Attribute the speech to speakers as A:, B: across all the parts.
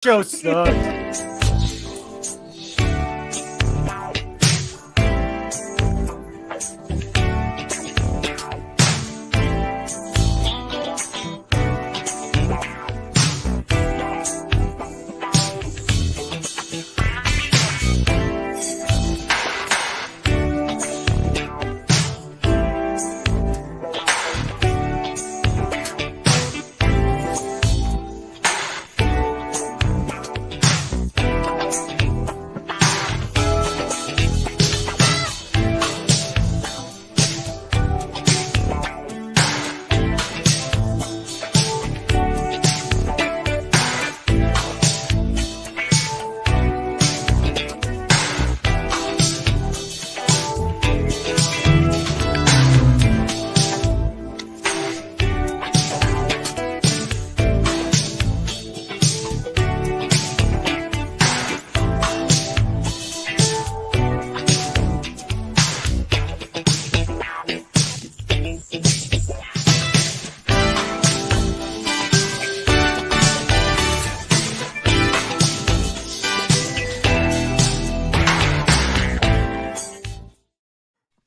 A: Show sucked.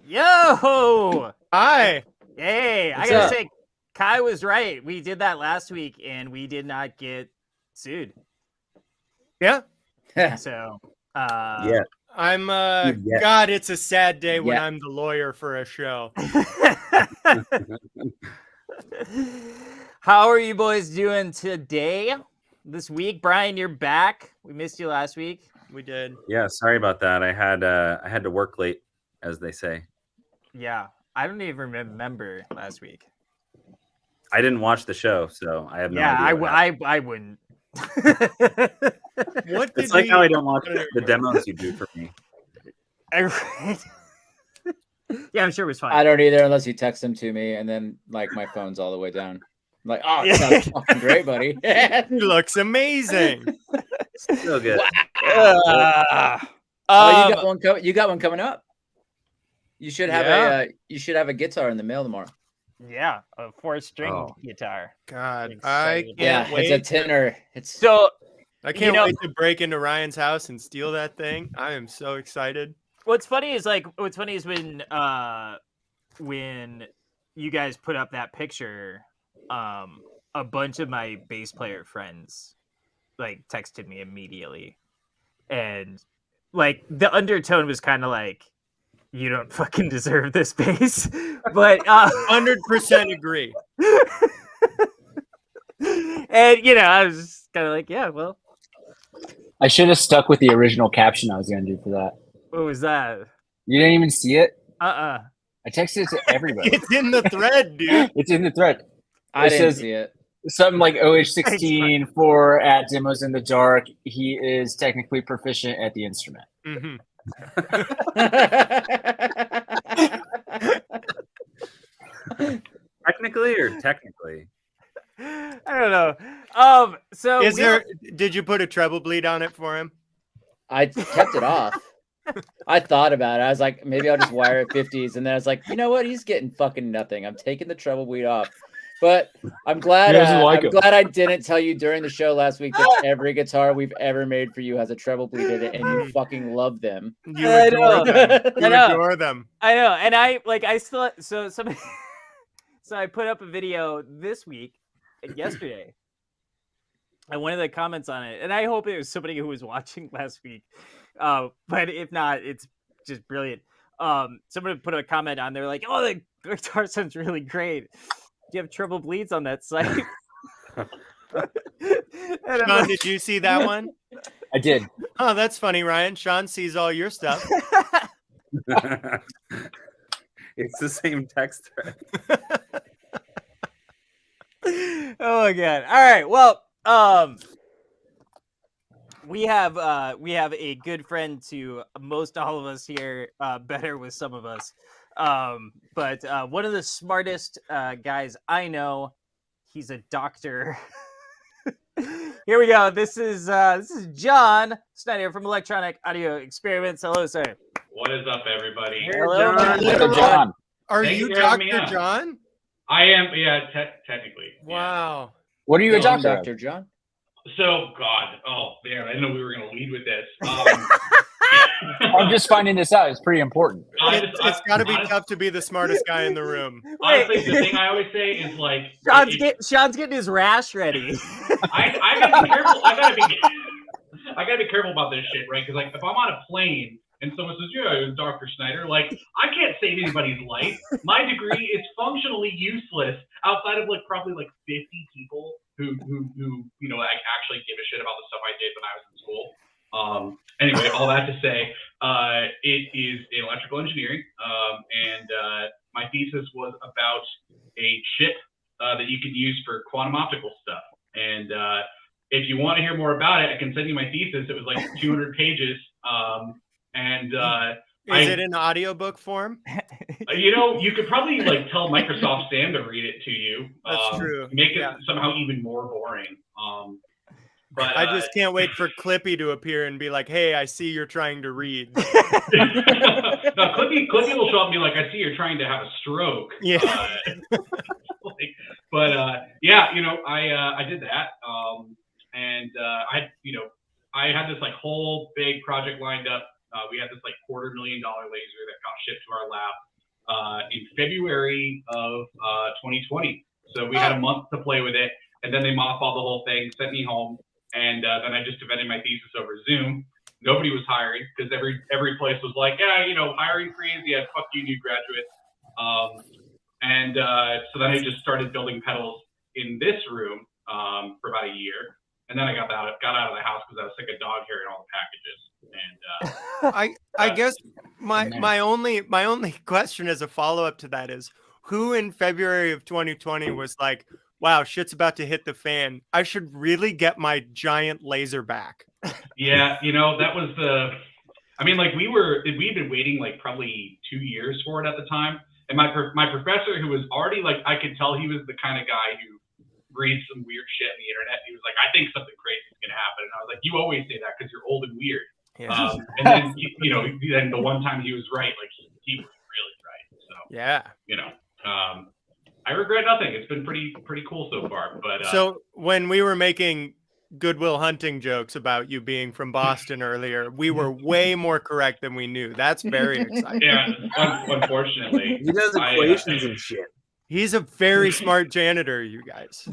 B: Yo!
A: Hi.
B: Hey, I gotta say, Kai was right. We did that last week, and we did not get sued.
A: Yeah.
B: So,
C: Yeah.
A: I'm
C: Yeah.
A: God, it's a sad day when I'm the lawyer for a show.
B: How are you boys doing today? This week, Brian, you're back. We missed you last week.
A: We did.
C: Yeah, sorry about that. I had to work late, as they say.
B: Yeah, I don't even remember last week.
C: I didn't watch the show, so I have no
B: Yeah,
C: idea.
B: I wouldn't.
A: What did
C: It's like how I don't watch the demos you do for me.
B: Yeah, I'm sure it was fine.
D: I don't either unless you text them to me, and then like my phone's all the way down. I'm like, oh, it sounds fucking great, buddy.
A: He looks amazing.
C: So good.
D: Oh, you got one coming up. You should have a guitar in the mail tomorrow.
B: Yeah, a 4-string guitar.
A: God, I can't
D: Yeah,
A: wait.
D: it's a tenor.
A: I can't wait to break into Ryan's house and steal that thing. I am so excited.
B: What's funny is when you guys put up that picture, a bunch of my bass player friends like texted me immediately, and like the undertone was kind of like, you don't fucking deserve this bass, but
A: 100% agree.
B: And I was just kind of like, yeah, well,
E: I should have stuck with the original caption I was going to do for that.
B: what was that?
E: You didn't even see it?
B: I
E: texted it to everybody.
A: It's in the thread, dude.
E: It's in the thread.
D: I didn't see it.
E: Something like OH16 for at Demos in the Dark. He is technically proficient at the instrument.
A: Mm-hmm.
C: Technically or technically?
B: I don't know. So
A: did you put a treble bleed on it for him?
D: I kept it off. I thought about it. I was like, maybe I'll just wire it 50s, and then I was like, you know what? He's getting fucking nothing. I'm taking the treble bleed off. But I'm glad. Glad I didn't tell you during the show last week that every guitar we've ever made for you has a treble bleed in it, and you fucking love them.
A: You adore them. You adore them.
B: I know, and I still so I put up a video this week, yesterday, and one of the comments on it, and I hope it was somebody who was watching last week, but if not, it's just brilliant. Somebody put a comment on there like, "Oh, the guitar sounds really great. Do you have treble bleeds on that site?"
A: Sean, did you see that one?
E: I did.
A: Oh, that's funny, Ryan. Sean sees all your stuff.
C: It's the same text thread.
B: Oh my god! All right, well, we have a good friend to most all of us here, better with some of us, but one of the smartest guys I know. He's a doctor. Here we go. This is John Snyder from Electronic Audio Experiments. Hello, sir.
F: What is up, everybody?
B: Hello,
E: John.
A: Are
F: Thank
A: you
F: you for having me
A: Dr.
F: on.
A: John?
F: I am, yeah, technically.
A: Wow.
E: What are you a
D: I'm
E: doctor?
D: Dr. John.
F: So, God, oh man, I didn't know we were going to lead with this.
E: I'm just finding this out. It's pretty important.
A: It's got to be tough to be the smartest guy in the room.
F: Honestly, the thing I always say is like,
B: Sean's getting his rash ready.
F: I gotta be careful. I gotta be careful about this shit, right? Because like, if I'm on a plane and someone says, "Yeah, Dr. Snyder," like, I can't save anybody's life. My degree is functionally useless outside of like probably like 50 people who like actually give a shit about the stuff I did when I was in school. Anyway, all that to say, it is electrical engineering, and my thesis was about a chip that you can use for quantum optical stuff. And if you want to hear more about it, I can send you my thesis. It was like 200 pages.
A: Is it in audiobook form?
F: You could probably like tell Microsoft Sam to read it to you.
A: That's true.
F: Make it somehow even more boring. But
A: I just can't wait for Clippy to appear and be like, "Hey, I see you're trying to read."
F: No, Clippy will show up and be like, "I see you're trying to have a stroke."
A: Yeah.
F: I did that. I had this like whole big project lined up. We had this like $250,000 laser that got shipped to our lab in February of 2020. So we had a month to play with it, and then they mothballed the whole thing, sent me home, and then I just defended my thesis over Zoom. Nobody was hiring because every place was like, hiring freeze. Yeah, fuck you, new graduates. So then I just started building pedals in this room for about a year, and then I got out of the house because I was sick of dog hair and all the packages. And
A: I guess my only question as a follow up to that is, who in February of 2020 was like, "Wow, shit's about to hit the fan. I should really get my giant laser back."
F: Yeah, that was we'd been waiting like probably 2 years for it at the time. And my professor, who was already like, I could tell he was the kind of guy who reads some weird shit on the internet. He was like, "I think something crazy is going to happen." And I was like, "You always say that because you're old and weird."
A: Yeah.
F: And then, then the one time he was right, like he was really right. So,
A: yeah.
F: I regret nothing. It's been pretty cool so far. But
A: so when we were making Goodwill Hunting jokes about you being from Boston earlier, we were way more correct than we knew. That's very exciting.
F: Yeah, unfortunately.
C: He does equations and shit.
A: He's a very smart janitor, you guys.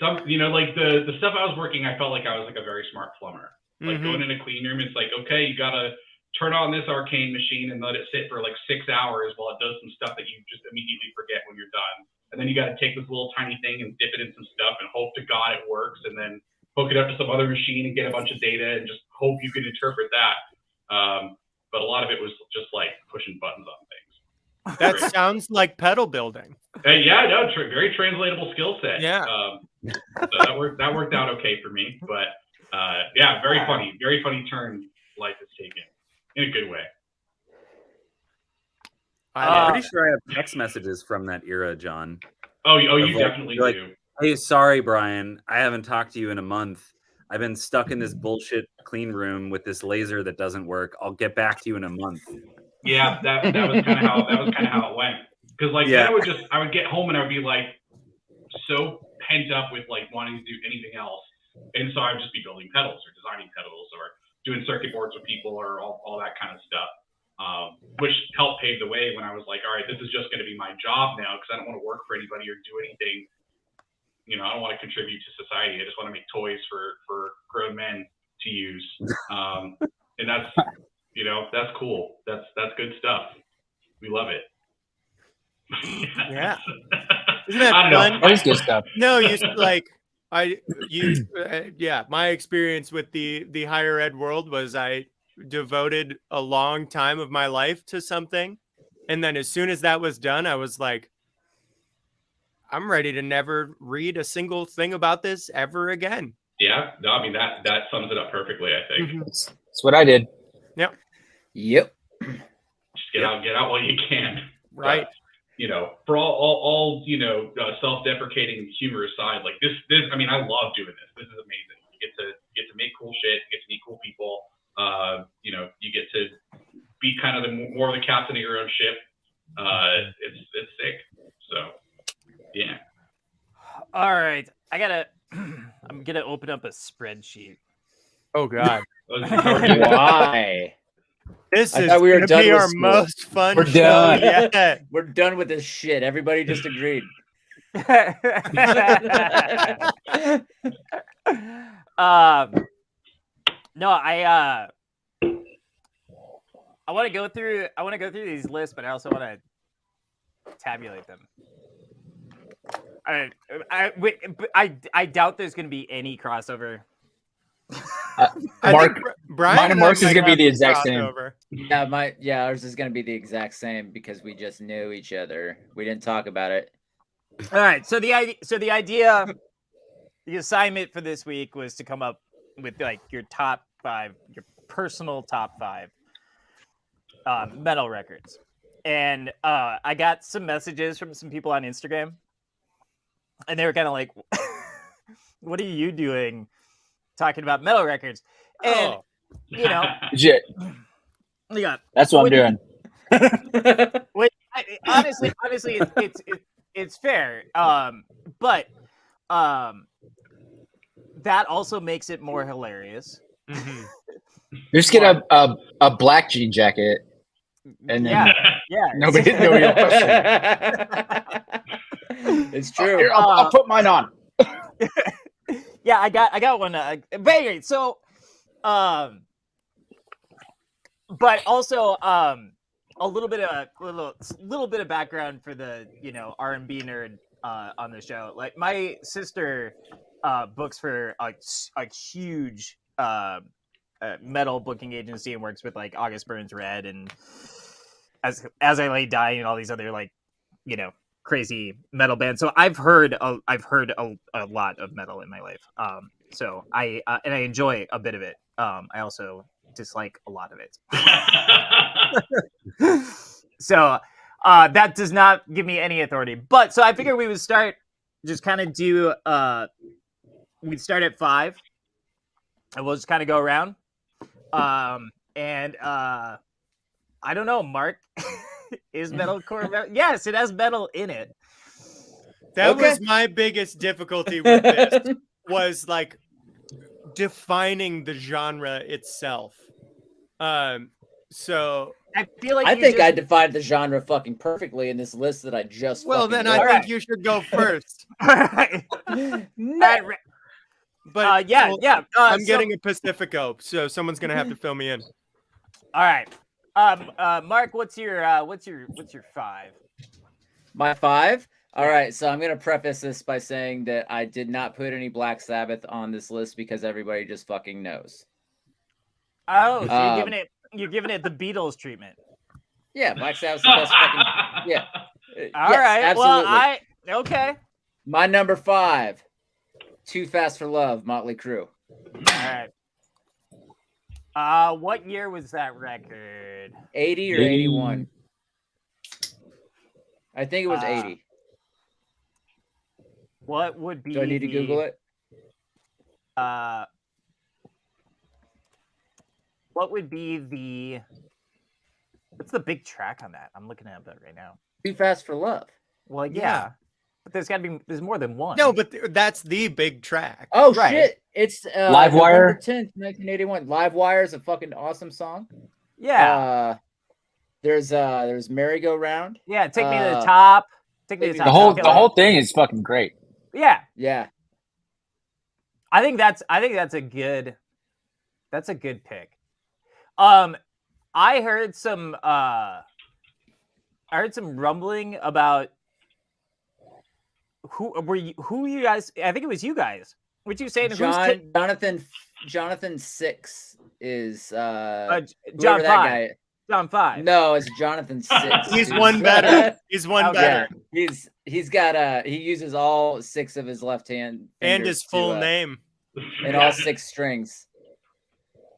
F: Like the stuff I was working, I felt like I was like a very smart plumber. Like going in a clean room, it's like, okay, you gotta turn on this arcane machine and let it sit for like 6 hours while it does some stuff that you just immediately forget when you're done. And then you got to take this little tiny thing and dip it in some stuff and hope to God it works, and then hook it up to some other machine and get a bunch of data and just hope you can interpret that. But a lot of it was just like pushing buttons on things.
A: That sounds like pedal building.
F: Very translatable skill set.
A: Yeah.
F: So that worked out okay for me. But very funny turn life has taken in a good way.
C: I'm pretty sure I have text messages from that era, John.
F: Oh, you definitely do.
C: Like, "Hey, sorry, Brian. I haven't talked to you in a month. I've been stuck in this bullshit clean room with this laser that doesn't work. I'll get back to you in a month."
F: Yeah, that was kind of how it went. Because then I would get home and I would be like so pent up with like wanting to do anything else, and so I would just be building pedals or designing pedals or doing circuit boards with people or all that kind of stuff. Which helped pave the way when I was like, all right, this is just going to be my job now because I don't want to work for anybody or do anything. I don't want to contribute to society. I just want to make toys for grown men to use. And that's, that's cool. That's good stuff. We love it.
A: Yeah. Isn't that fun?
E: That is good stuff.
A: No, my experience with the higher ed world was I devoted a long time of my life to something, and then as soon as that was done, I was like, I'm ready to never read a single thing about this ever again.
F: Yeah, no, I mean that sums it up perfectly, I think.
E: That's what I did.
A: Yep.
F: Just get out while you can.
A: Right.
F: But, for all self-deprecating humor aside, like this I mean, I love doing this. This is amazing. You get to make cool shit, you get to meet cool people. You get to be kind of more of the captain of your own ship. It's sick. So, yeah.
B: All right, I'm gonna open up a spreadsheet.
A: Oh God,
D: Why?
A: this
D: I
A: is
D: thought we were
A: gonna
D: done
A: be
D: with
A: our
D: school.
A: most fun
E: We're
A: show
E: done.
A: yet.
D: We're done with this shit. Everybody just agreed.
B: No, I want to go through these lists, but I also want to tabulate them. I doubt there's going to be any crossover.
A: I
E: Mark,
A: think Brian
E: mine and
A: and I
E: Mark's is
A: might
E: gonna be
A: have
E: the
A: some
E: exact same.
A: crossover.
D: Yeah, ours is gonna be the exact same because we just knew each other. We didn't talk about it.
B: All right, so the idea, the assignment for this week was to come up with like your top 5, your personal top 5 metal records, and I got some messages from some people on Instagram, and they were kind of like, "What are you doing talking about metal records?" And you know,
E: Legit.
B: yeah,
E: That's what I'm doing.
B: honestly, it's fair. But that also makes it more hilarious.
A: Mhm.
E: Just get a black jean jacket, and then
B: Yeah.
E: nobody will question it.
D: It's true.
E: Here, I'll put mine on.
B: Yeah, I got one. But anyway, so but also a little bit of background for the R&B nerd on the show. Like my sister books for a huge metal booking agency and works with like August Burns Red and As I Lay Dying and all these other like crazy metal bands. So I've heard a lot of metal in my life. So I enjoy a bit of it. I also dislike a lot of it. So that does not give me any authority. But so I figured we would start just kind of do we'd start at 5 and we'll just kind of go around. And I don't know, Mark, is metalcore metal? Yes, it has metal in it.
A: That was my biggest difficulty with this, was like defining the genre itself. So
B: I feel like
D: I think I defined the genre fucking perfectly in this list that I just.
A: then
D: wrote.
A: I think you should go first.
B: All right.
A: But
B: yeah.
A: I'm getting a Pacifico, so someone's gonna have to fill me in.
B: All right. Mark, what's your 5?
D: My 5? All right, so I'm going to preface this by saying that I did not put any Black Sabbath on this list because everybody just fucking knows.
B: Oh, so you're giving it the Beatles treatment.
D: Yeah, Black Sabbath's the best fucking... Yeah.
B: All right.
D: Absolutely.
B: Well, okay.
D: My number 5, Too Fast for Love, Motley Crue.
B: All right. What year was that record?
D: 80 or 81? I think it was 80.
B: What would be?
D: Do I need to Google it?
B: What would be what's the big track on that? I'm looking at that right now.
D: Too Fast for Love.
B: Well, yeah. But there's more than one.
A: No, but that's the big track.
D: Oh,
B: right.
D: shit. It's
E: Live Wire.
D: November 10th, 1981. Live Wire is a fucking awesome song.
B: Yeah.
D: There's Merry-Go-Round.
B: Yeah, Take Me to the Top. Take Me to the Top.
E: The whole thing is fucking great.
B: Yeah.
D: Yeah.
B: I think that's a good pick. I heard some rumbling about who you guys. I think it was you guys. What you saying?
D: Jonathan 6 is
B: John 5. John 5.
D: No, it's Jonathan 6.
A: He's one better. He's one better.
D: He's got he uses all 6 of his left hand
A: and his full name
D: and all 6 strings.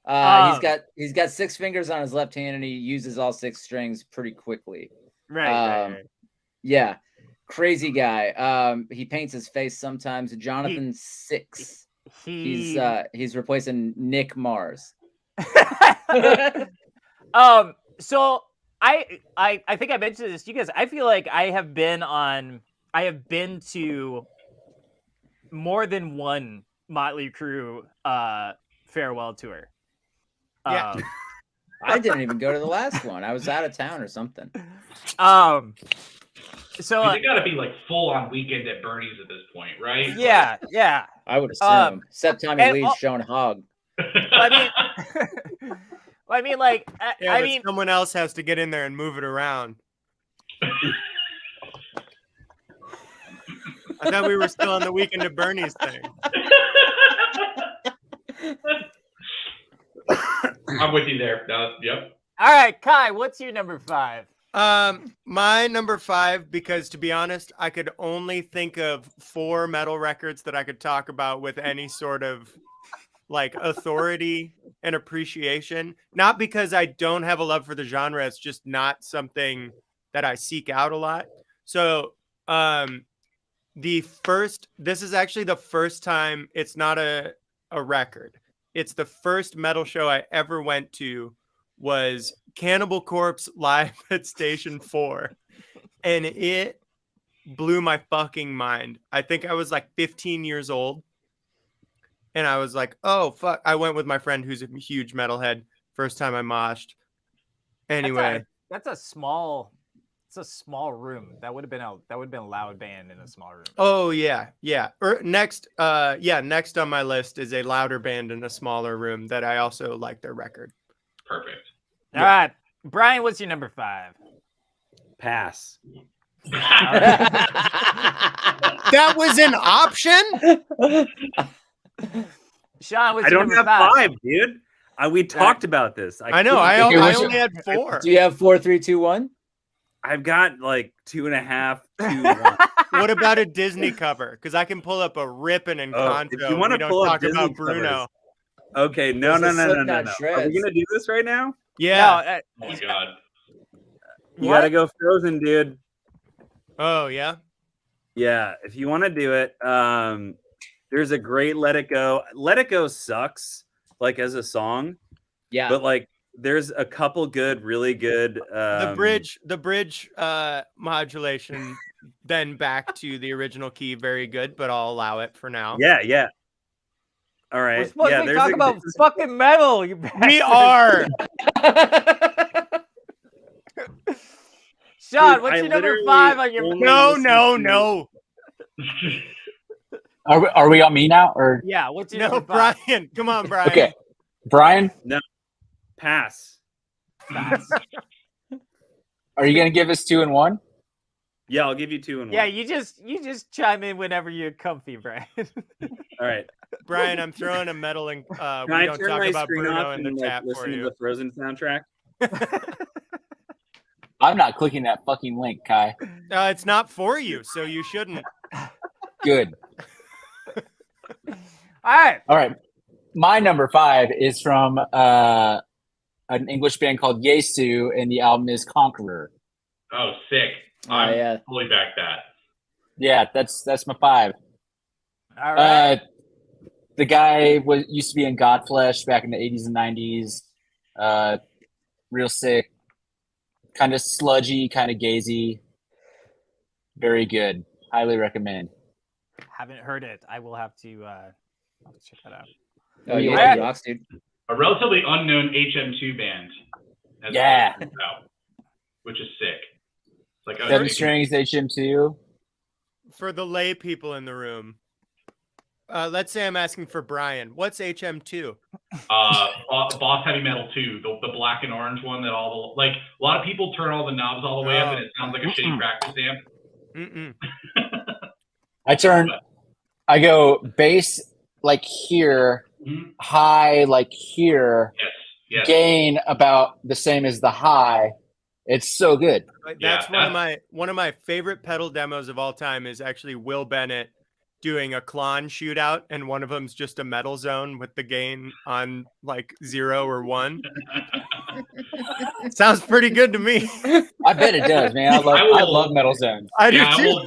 D: He's got 6 fingers on his left hand and he uses all 6 strings pretty quickly.
B: Right.
D: Yeah. Crazy guy. He paints his face sometimes. Jonathan 6. He's replacing Nick Mars.
B: So I think I mentioned this to you guys. I feel like I have been to more than one Motley Crue farewell tour.
A: Yeah.
D: I didn't even go to the last one. I was out of town or something.
B: So
F: They gotta be like full on Weekend at Bernie's at this point, right?
B: yeah.
D: I would assume. Except Tommy
B: and-
D: Lee's showing hog.
B: I mean, like,
A: Yeah,
B: I
A: but
B: mean,
A: someone else has to get in there and move it around. I thought we were still on the Weekend at Bernie's thing.
F: I'm with you there. Yep.
B: all right, Kai, what's your number 5?
A: My number 5, because to be honest, I could only think of 4 metal records that I could talk about with any sort of like authority and appreciation. Not because I don't have a love for the genre, it's just not something that I seek out a lot. So, this is actually the first time it's not a record. It's the first metal show I ever went to was Cannibal Corpse live at Station 4. And it blew my fucking mind. I think I was like 15 years old. And I was like, oh, fuck. I went with my friend who's a huge metalhead. First time I moshed. Anyway.
B: That's a small room. That would have been a loud band in a small room.
A: Oh, yeah. Yeah. Next on my list is a louder band in a smaller room that I also like their record.
F: Perfect.
B: All right. Brian, what's your number 5?
C: Pass.
A: That was an option?
B: Sean, what's
C: I
B: your
C: don't
B: number
C: have
B: 5?
C: 5, dude. We talked about this.
A: I know. I only had 4.
D: Do you have 4, 3, 2, 1?
C: I've got like 2.5, 2, 1.
A: What about a Disney cover? Because I can pull up a Rippin' and Conto.
C: If you want to pull up Disney
A: about Bruno.
C: covers. Okay, no.
D: There's a
C: Are
D: Slipknot
C: we
D: shreds.
C: gonna do this right now?
A: Yeah.
F: Oh my god.
C: You gotta go Frozen, dude.
A: Oh, yeah.
C: Yeah, if you want to do it, there's a great Let It Go. Let It Go sucks, like as a song,
D: Yeah.
C: but like there's a couple good, really good.
A: The bridge modulation, then back to the original key, very good, but I'll allow it for now.
C: Yeah. All right.
B: We're supposed
C: yeah,
B: to be talking about fucking metal. You
A: We are.
B: Sean,
C: Dude,
B: what's
C: I
B: your number
C: literally
B: 5 on your?
C: only
A: No.
E: Are we on me now or
B: Yeah, what's your
A: No,
B: number 5?
A: Brian. Come on, Brian.
E: okay? Brian,
C: pass.
E: are you gonna give us 2 and 1?
C: Yeah, I'll give you 2 and 1.
B: Yeah, you just chime in whenever you're comfy, Brian.
C: All right.
A: Brian, I'm throwing a metal and
C: Can I
A: we don't
C: turn
A: talk
C: my
A: about
C: screen
A: Bruno
C: off
A: in the
C: and
A: chat for
C: listen to
A: you.
C: the Frozen soundtrack?
E: I'm not clicking that fucking link, Kai.
A: It's not for you, so you shouldn't.
E: Good.
B: All right.
E: My number 5 is from an English band called Yesu, and the album is Conqueror.
F: Oh, sick. I'm
D: yeah.
F: fully back that.
E: Yeah, that's my 5.
B: All right.
E: The guy used to be in Godflesh back in the 80s and 90s. Real sick, kind of sludgy, kind of gazy. Very good. Highly recommend.
B: Haven't heard it. I will have to check that out.
D: Oh, yeah,
B: Yeah.
D: he rocks, dude.
F: A relatively unknown HM2 band. as
E: Yeah.
F: well, which is sick. It's like
E: 7 strings HM2.
A: For the lay people in the room, let's say I'm asking for Brian. What's HM2?
F: Boss Heavy Metal 2, the black and orange one that all the, like, a lot of people turn all the knobs all the way up and it sounds like a shitty practice amp.
A: Mm-mm.
E: I go bass like here,
F: Mhm.
E: high like here,
F: Yes.
E: gain about the same as the high. It's so good.
A: That's one of my favorite pedal demos of all time is actually Will Bennett doing a Klon shootout, and one of them's just a metal zone with the gain on like 0 or 1. Sounds pretty good to me.
E: I bet it does, man. I love metal zones.
A: I do
F: I
A: too.
F: will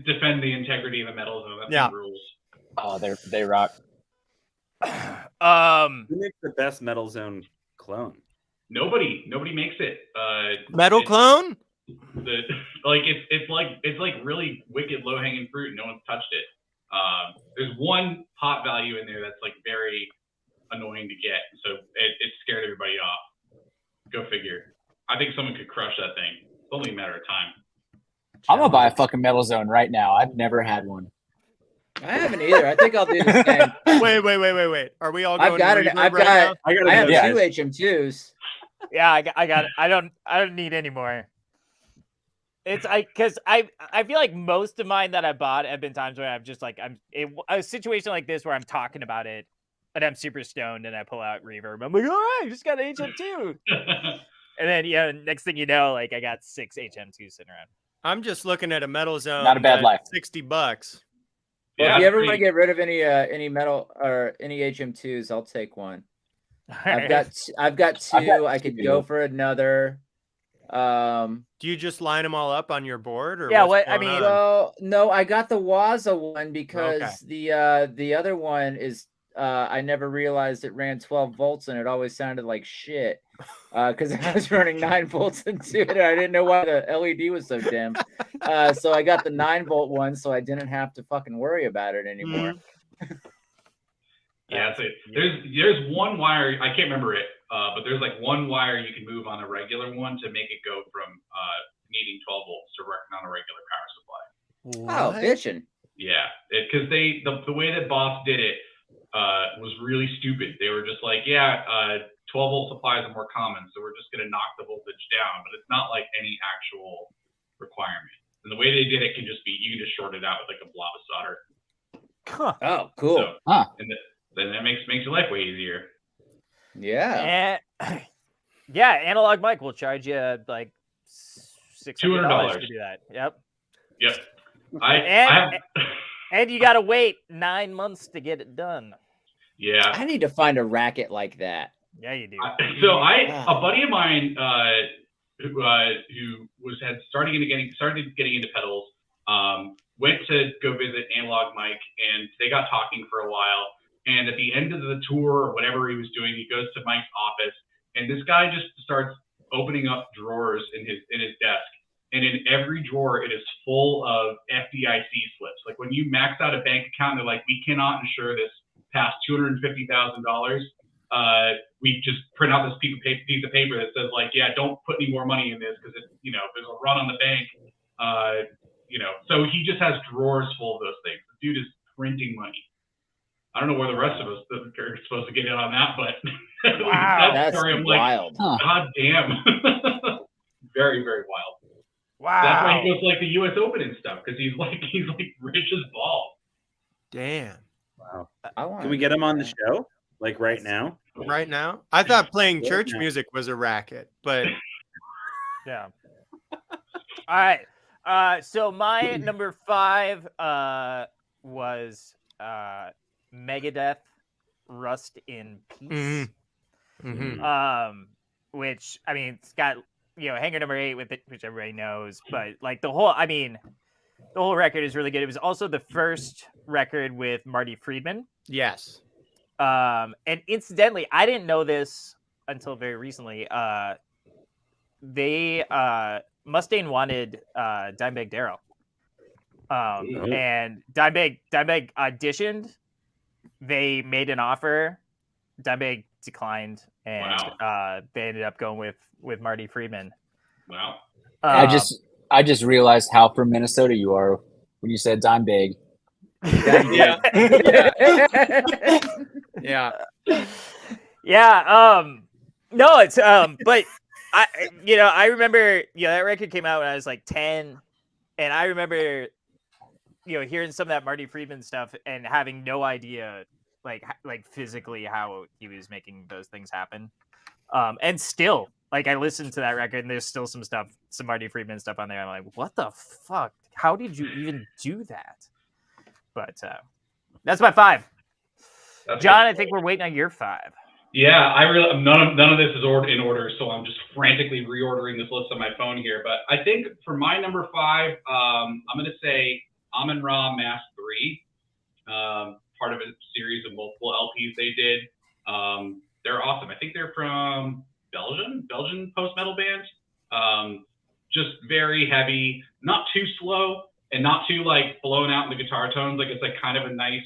F: defend the integrity of the metal zone. That's
A: Yeah.
F: the rules.
E: Oh, they rock.
C: Who makes the best Metal Zone clone?
F: Nobody makes it.
A: Metal clone?
F: It's like really wicked low hanging fruit. No one's touched it. There's one pot value in there that's like very annoying to get, so it scared everybody off. Go figure. I think someone could crush that thing. It's only a matter of time.
E: I'm gonna buy a fucking Metal Zone right now. I've never had one.
D: I haven't either. I think I'll do the same.
A: Wait. Are we all going
D: I've got it.
A: reverb
D: I've
A: right
D: got.
A: now?
D: I have
E: Yeah.
D: 2 HM2s.
B: Yeah, I got it. I don't need any more. It's because I feel like most of mine that I bought have been times where I've just like a situation like this where I'm talking about it and I'm super stoned and I pull out reverb. I'm like, all right, I just got an HM2. And then next thing you know, like I got 6 HM2s sitting around.
A: I'm just looking at a Metal Zone.
E: Not a bad life.
A: $60.
D: Well,
F: Yeah,
D: if you ever
F: pretty-
D: want to get rid of any metal or any HM2s, I'll take one. I've got 2. I could go for another.
A: Do you just line them all up on your board, or
B: Yeah,
A: what's
B: what- I
A: going
B: mean-
A: on?
D: Well, no, I got the Waza one because
A: Okay.
D: the other one is I never realized it ran 12 volts and it always sounded like shit because I was running 9 volts into it. And I didn't know why the LED was so dim. So I got the 9-volt one, so I didn't have to fucking worry about it anymore.
F: Yeah, so there's one wire, I can't remember it, but there's like one wire you can move on a regular one to make it go from needing 12 volts to working on a regular power supply.
D: Oh, bitchin'.
F: Yeah, because the way that Boss did it was really stupid. They were just like, 12 volt supplies are more common, so we're just going to knock the voltage down, but it's not like any actual requirement. And the way they did it can just be, you can just short it out with like a blob of solder.
D: Oh, cool.
F: So, then that makes your life way easier.
D: Yeah.
B: And, yeah, Analog Mike will charge you like $600 to do that. Yep.
F: Yep.
B: And you got to wait 9 months to get it done.
F: Yeah.
D: I need to find a racket like that.
B: Yeah, you do.
F: A buddy of mine who had started getting into pedals, went to go visit Analog Mike, and they got talking for a while. And at the end of the tour or whatever he was doing, he goes to Mike's office, and this guy just starts opening up drawers in his desk. And in every drawer, it is full of FDIC slips. Like when you max out a bank account, they're like, we cannot insure this past $250,000. We just print out this piece of paper that says like, yeah, don't put any more money in this because if there's a run on the bank, So he just has drawers full of those things. The dude is printing money. I don't know where the rest of us are supposed to get in on that, but
B: Wow,
D: that's wild.
F: Like, God damn. Very, very wild.
B: Wow.
F: That's why he goes to like the US Open and stuff, because he's like rich as balls.
A: Damn.
C: Wow.
D: Can
C: we get him on the show? Like right now?
A: Right now? I thought playing
C: Right
A: church
C: now.
A: music was a racket, but
B: Yeah. All right. So my number 5 was Megadeth, Rust in Peace. Which I mean, it's got hanger number 8 with it, which everybody knows, but like the whole record is really good. It was also the first record with Marty Friedman.
A: yes.
B: And incidentally, I didn't know this until very recently. Mustaine wanted Dimebag Darrell. And Dimebag auditioned. They made an offer. Dimebag declined, and they ended up going with Marty Friedman.
F: Wow.
E: I just realized how from Minnesota you are when you said Dimebag.
A: Yeah. Yeah.
B: Yeah. No, it's but I remember that record came out when I was like 10, and I remember hearing some of that Marty Friedman stuff and having no idea like physically how he was making those things happen. And still, like, I listened to that record and there's still some Marty Friedman stuff on there. I'm like, what the fuck? How did you even do that? But that's my 5. John, I think we're waiting on your 5.
F: Yeah, none of this is in order, so I'm just frantically reordering this list on my phone here. But I think for my number 5, I'm going to say Amon-Ra Mass 3, part of a series of multiple LPs they did. They're awesome. I think they're from Belgian post-metal band. Just very heavy, not too slow, and not too like blown out in the guitar tones. Like it's like kind of a nice,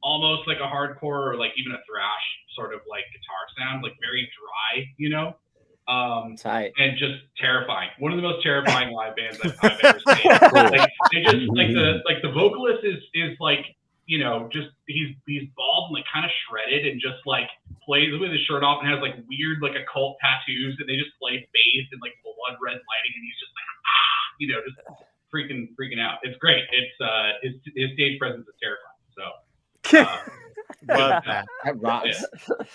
F: almost like a hardcore or like even a thrash sort of like guitar sound, like very dry, you know.
D: Tight.
F: And just terrifying. One of the most terrifying live bands I've ever seen. Like they just like the vocalist is like, you know, just he's bald and like kind of shredded and just like plays with his shirt off and has like weird like occult tattoos, and they just play bass and like blood red lighting, and he's just like you know, just freaking out. It's great. It's his stage presence is terrifying. So
A: Love that.
D: That rocks.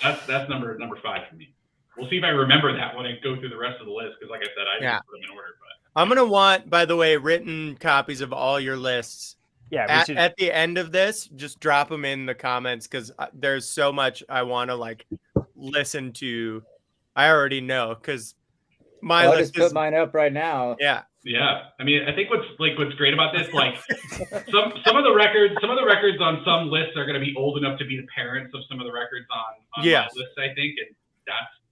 F: Yeah. That's number 5 for me. We'll see if I remember that when I go through the rest of the list, because like I said, I didn't put them in order. But
A: I'm gonna want, by the way, written copies of all your lists.
B: Yeah,
A: at the end of this, just drop them in the comments, because there's so much I want to like listen to. I already know, because my
D: I'll
A: list
D: just put
A: is
D: mine up right now.
A: yeah.
F: I mean, I think what's great about this, like some of the records on some lists are going to be old enough to be the parents of some of the records on my list, I think, and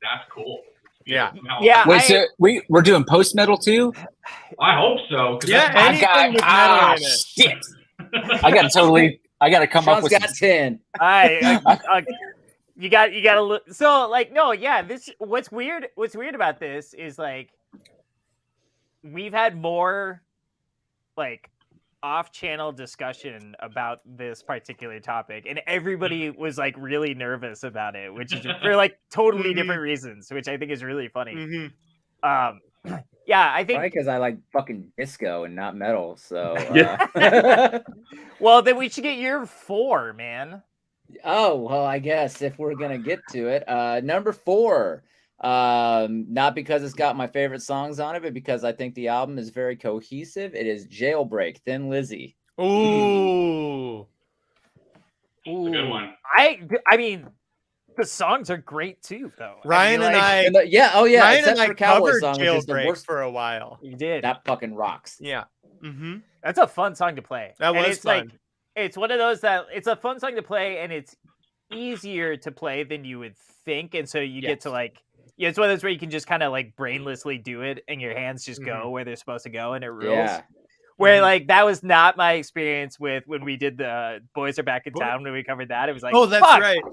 F: that's cool.
A: Yeah.
B: Yeah.
E: Wait, so we're doing post metal too?
F: I hope so.
A: Yeah, anything with metal in it.
E: Shit. I got to come up
D: Sean's
E: with
D: got 10.
B: You got to look. So like, no, yeah. This what's weird about this is like we've had more like off-channel discussion about this particular topic, and everybody was like really nervous about it, which is for like totally different reasons, which I think is really funny. Yeah, I think
D: because I like fucking disco and not metal. So
B: well, then we should get your 4, man.
D: Oh well, I guess if we're gonna get to it, number 4. Not because it's got my favorite songs on it, but because I think the album is very cohesive. It is Jailbreak, Thin Lizzy.
A: Ooh.
F: That's a good one.
B: I mean, the songs are great too, though.
A: Ryan and I
D: Ryan
A: and I covered
D: song,
A: Jailbreak for a while.
B: You did.
D: That fucking rocks.
A: Yeah.
B: That's a fun song to play.
A: That was fun.
B: Like, it's one of those that it's a fun song to play, and it's easier to play than you would think, and so you get to like. Yeah, it's one of those where you can just kind of like brainlessly do it, and your hands just go where they're supposed to go, and it rules.
D: Yeah.
B: Where like that was not my experience with when we did the Boys Are Back in Town when we covered that. It was like,
A: oh, that's right.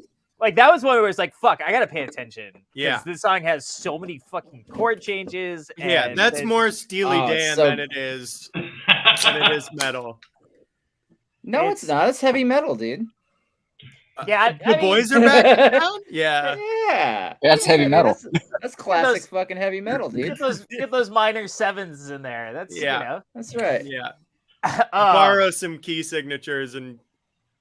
B: Like that was one where it was like, fuck, I gotta pay attention.
A: Yeah,
B: this song has so many fucking chord changes. And
A: yeah, that's more Steely Dan than it is metal.
D: No, it's not. It's heavy metal, dude.
B: Yeah,
A: the Boys Are Back in Town. Yeah,
D: yeah,
E: that's heavy metal.
D: That's classic fucking heavy metal, dude.
B: Get those minor 7s in there. That's you know.
D: That's right.
A: Yeah, borrow some key signatures, and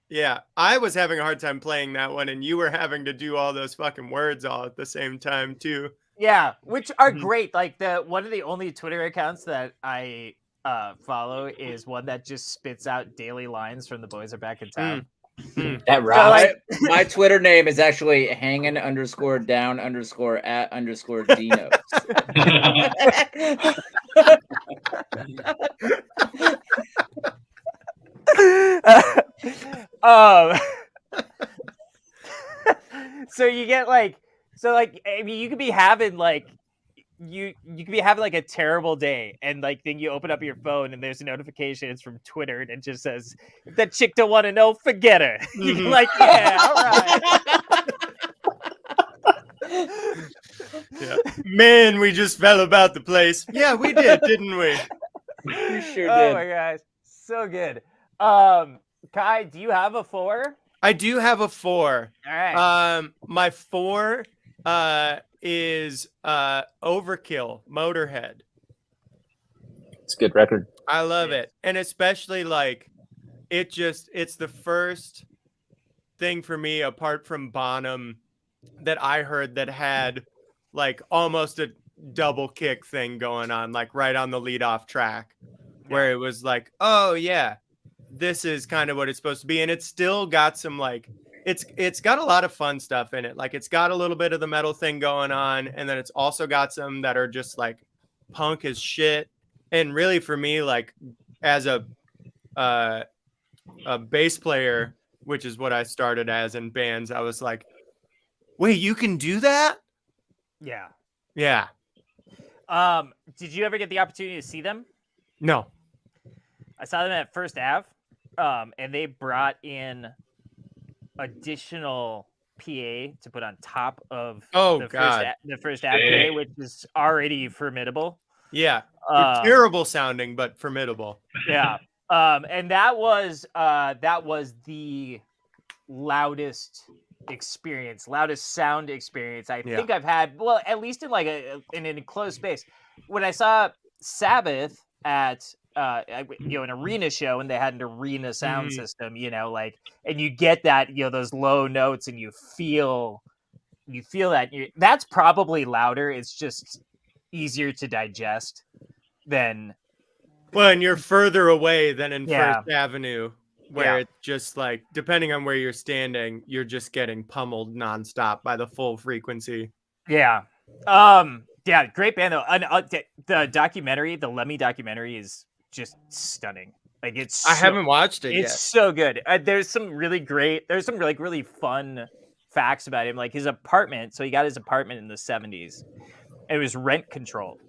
A: yeah, I was having a hard time playing that one, and you were having to do all those fucking words all at the same time too.
B: Yeah, which are great. Like one of the only Twitter accounts that I follow is one that just spits out daily lines from the Boys Are Back in Town.
E: That rocks.
D: So, my Twitter name is actually hanging_down_at_Dino.
B: So you get like, I mean, you could be having like, you could be having like a terrible day, and like then you open up your phone and there's a notification. It's from Twitter, and it just says, "If that chick don't want to know, forget her." You're like, yeah, all right.
A: Yeah. Man, we just fell about the place. Yeah, we did, didn't we?
D: We sure did.
B: Oh my gosh, so good. Kai, do you have a 4?
A: I do have a 4.
B: All right.
A: My 4 is Overkill, Motorhead.
E: It's a good record.
A: I love it. And especially like it's the first thing for me apart from Bonham that I heard that had like almost a double kick thing going on, like right on the lead off track, where it was like, oh yeah, this is kind of what it's supposed to be. And it's still got some like it's got a lot of fun stuff in it. Like it's got a little bit of the metal thing going on, and then it's also got some that are just like punk as shit. And really for me, like as a bass player, which is what I started as in bands, I was like, wait, you can do that?
B: Yeah.
A: Yeah.
B: Did you ever get the opportunity to see them?
A: No.
B: I saw them at First Ave, and they brought in additional PA to put on top of the first Ave PA, which is already formidable.
A: Yeah, terrible sounding, but formidable.
B: Yeah, and that was the loudest sound experience I think I've had. Well, at least in like in an enclosed space. When I saw Sabbath at an arena show, and they had an arena sound system, and you get that, those low notes, and you feel that that's probably louder. It's just easier to digest than.
A: Well, and you're further away than in First Avenue, where it's just like, depending on where you're standing, you're just getting pummeled nonstop by the full frequency.
B: Yeah. Yeah, great band though. The documentary, the Lemmy documentary, is just stunning. Like I
A: haven't watched it yet.
B: It's so good. There's some really really fun facts about him. Like his apartment. So he got his apartment in the 70s. It was rent controlled,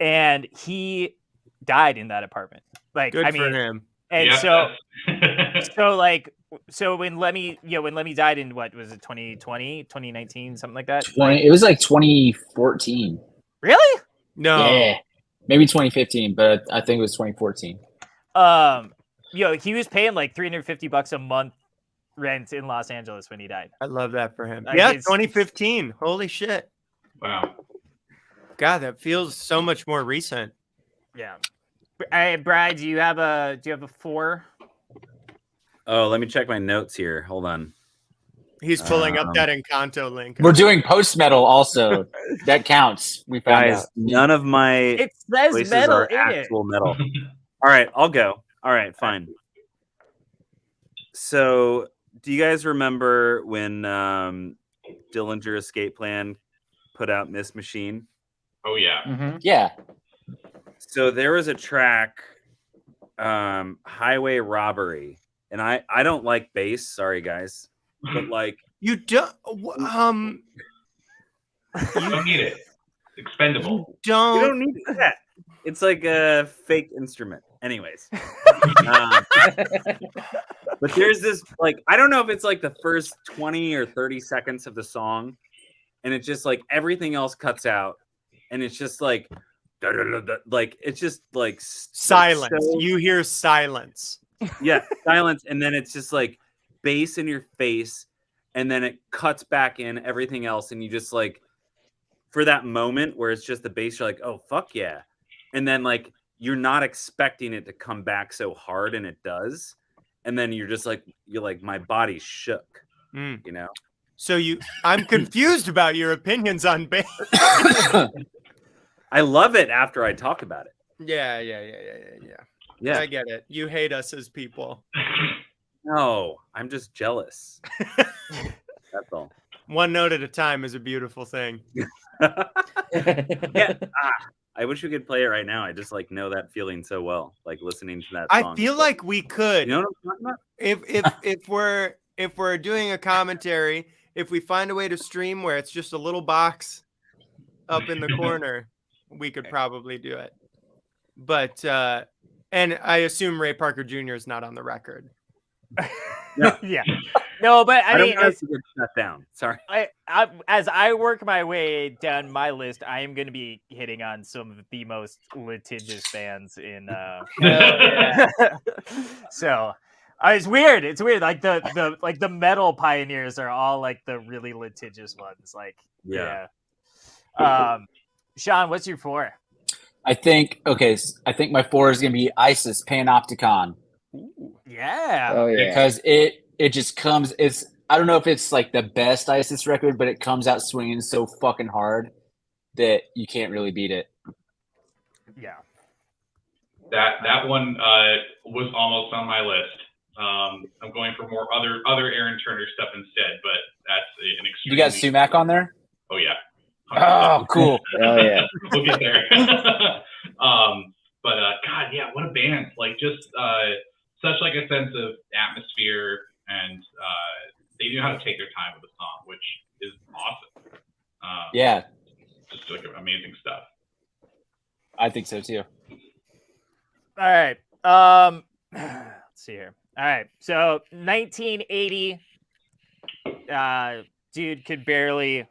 B: and he died in that apartment. Like,
A: good for him.
B: And so when Lemmy died in, what was it, 2020, 2019, something like that?
E: It was like 2014.
B: Really?
A: No.
E: Yeah. Maybe 2015, but I think it was 2014.
B: He was paying like $350 a month rent in Los Angeles when he died.
A: I love that for him.
B: Like,
A: yeah, 2015. Holy shit.
F: Wow.
A: God, that feels so much more recent.
B: Yeah. Hey, Brad, do you have a 4?
C: Oh, let me check my notes here. Hold on.
A: He's pulling up that Encanto link.
E: We're doing post metal also. That counts. We found out.
C: None of my
B: it says metal
C: are
B: in
C: actual metal. All right, I'll go. All right, fine. So, do you guys remember when Dillinger Escape Plan put out Miss Machine?
F: Oh yeah.
E: Mm-hmm. Yeah.
C: So there was a track, Highway Robbery, and I don't like bass. Sorry, guys, but like
A: you don't.
F: You don't need it. It's expendable.
C: You don't need that. It's like a fake instrument. Anyways, but there's this, like, I don't know if it's like the first 20 or 30 seconds of the song, and it's just like everything else cuts out, and it's just like. Like it's just like
A: silence. You hear silence.
C: Yeah, silence, and then it's just like bass in your face, and then it cuts back in everything else, and you just like, for that moment where it's just the bass, you're like, oh fuck yeah, and then like you're not expecting it to come back so hard, and it does, and then you're like my body shook, you know.
A: So I'm confused about your opinions on bass.
C: I love it after I talk about it.
A: Yeah. I get it. You hate us as people.
C: No, I'm just jealous. That's all.
A: One note at a time is a beautiful thing.
C: Yeah. I wish we could play it right now. I just like know that feeling so well, like listening to that song.
A: I feel like we could.
C: You know what I'm talking about?
A: If we're doing a commentary, if we find a way to stream where it's just a little box up in the corner, we could probably do it. But and I assume Ray Parker Jr. is not on the record.
C: No.
B: Yeah. No, but I mean,
C: don't want us to get shut down. Sorry.
B: As I work my way down my list, I am going to be hitting on some of the most litigious bands in. So it's weird. It's weird. Like the metal pioneers are all like the really litigious ones. Like yeah. Sean, what's your 4?
E: I think my 4 is gonna be ISIS Panopticon.
B: Yeah.
D: Oh yeah.
E: Because it just comes. I don't know if it's like the best ISIS record, but it comes out swinging so fucking hard that you can't really beat it.
B: Yeah.
F: That one was almost on my list. I'm going for more other Aaron Turner stuff instead, but that's an extreme.
E: You got Sumac on there?
F: Oh yeah.
E: Oh, cool.
D: Oh yeah.
F: We'll get there. But God, yeah, what a band! Like just such like a sense of atmosphere, and they knew how to take their time with the song, which is awesome.
E: Yeah,
F: just like amazing stuff.
E: I think so too.
B: right. Let's see here. All right. So 1980, dude could barely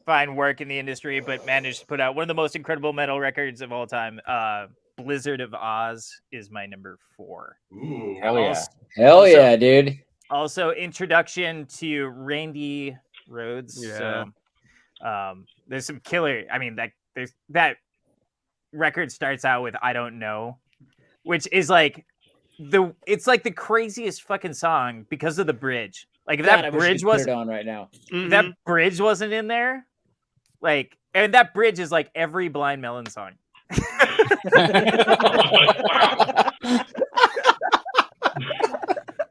B: find work in the industry, but managed to put out one of the most incredible metal records of all time. Blizzard of Oz is my number 4.
F: Ooh.
E: Hell yeah.
D: Hell
B: Also-
D: yeah, dude.
B: Also, introduction to Randy Rhoads.
A: Yeah.
B: So, there's some killer. I mean, that record starts out with "I Don't Know," which is like it's like the craziest fucking song because of the bridge. Like if
D: God, I
B: that
D: wish I
B: bridge
D: could put
B: was
D: it on right now.
A: Mhm.
B: that bridge wasn't in there, like, and that bridge is like every Blind Melon song.